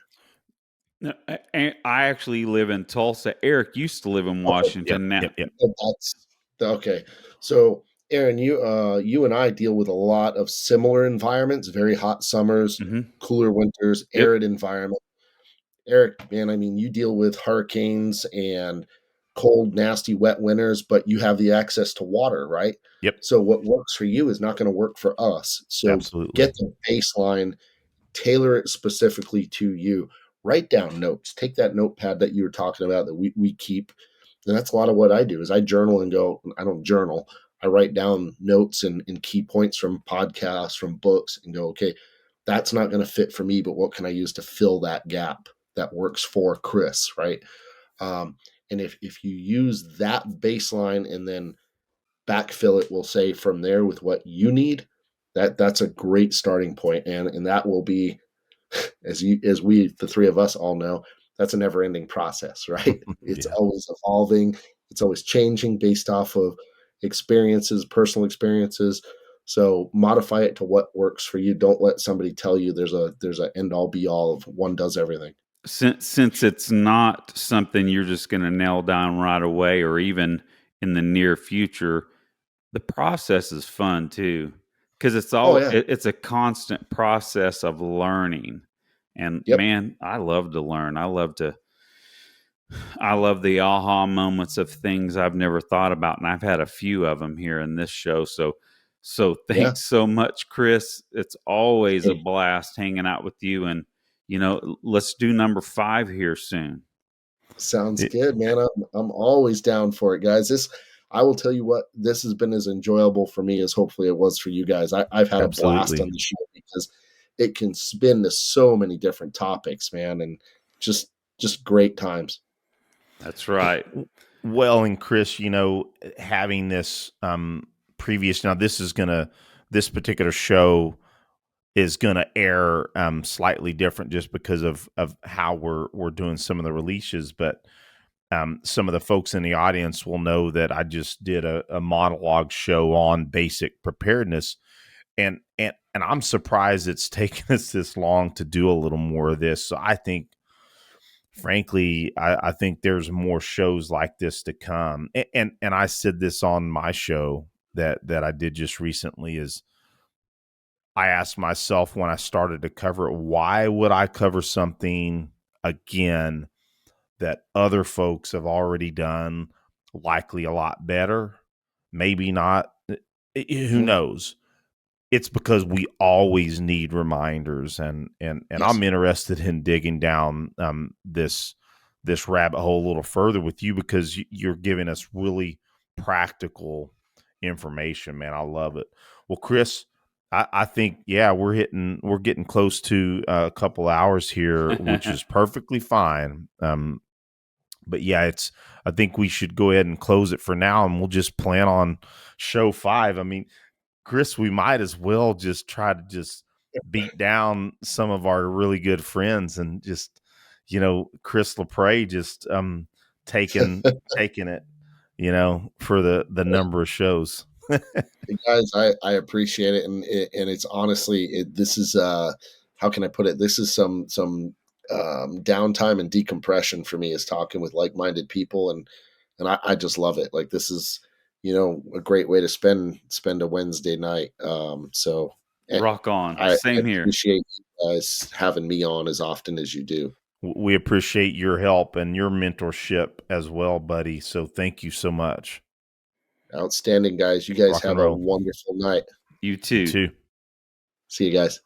No, I actually live in Tulsa. Eric used to live in Okay. Yep. Washington. Now, Yep. Yep. That's okay. So, Aaron, you and I deal with a lot of similar environments, very hot summers, mhm. cooler winters, Yep. arid environment. Eric, man, I mean, you deal with hurricanes and cold, nasty, wet winters, but you have the access to water, right? Yep. So what works for you is not going to work for us. So Absolutely. get the baseline, tailor it specifically to you. Write down notes. Take that notepad that you were talking about that we keep. And that's a lot of what I do is I journal and go, I don't journal. I write down notes and key points from podcasts, from books, and go, okay, that's not going to fit for me, but what can I use to fill that gap that works for Chris, right? And if you use that baseline and then backfill it, we'll say from there with what you need, that's a great starting point, and that will be, as we the three of us all know, that's a never ending process, right? It's Yeah. always evolving, it's always changing based off of experiences, personal experiences. So modify it to what works for you. Don't let somebody tell you there's a end all be all of one does everything. Since it's not something you're just going to nail down right away, or even in the near future, the process is fun too, because Oh yeah. it's a constant process of learning. And Yep. man, I love to learn. I love to I love the aha moments of things I've never thought about, and I've had a few of them here in this show. So Yeah. thanks so much, Chris. It's always a Hey, blast hanging out with you, and let's do number 5 here soon. sounds It, good, man. I'm always down for it, guys. I will tell you what, this has been as enjoyable for me as hopefully it was for you guys. I've had a blast on absolutely. the show because it can spin to so many different topics, man, and just just great times. That's right. Well, and Chris, having this previous, now this particular show is gonna air slightly different just because of how we're doing some of the releases, but some of the folks in the audience will know that I just did a monologue show on basic preparedness, and I'm surprised it's taken us this long to do a little more of this. So I think, frankly, I think there's more shows like this to come. And I said this on my show that I did just recently is I asked myself when I started to cover it, why would I cover something again that other folks have already done, likely a lot better, maybe not. Who Mhm. knows? It's because we always need reminders, and Yes. I'm interested in digging down this rabbit hole a little further with you because you're giving us really practical information, man. I love it. Well, Chris, I think we're getting close to a couple hours here, which is perfectly fine. But yeah, I think we should go ahead and close it for now, and we'll just plan on show 5. I mean, Chris, we might as well just try to just beat down some of our really good friends and just, Chris Lapre just taking taking it, for the number of shows. Guys, I appreciate it, and it's honestly this is how can I put it? This is some downtime and decompression for me is talking with like minded people, and I just love it. Like this is a great way to spend a Wednesday night. So eh, Rock on. I Same here. appreciate you guys having me on as often as you do. We appreciate your help and your mentorship as well, buddy. So thank you so much. Outstanding, guys. You guys Rock and have a roll. wonderful night. You You too. too. See you guys.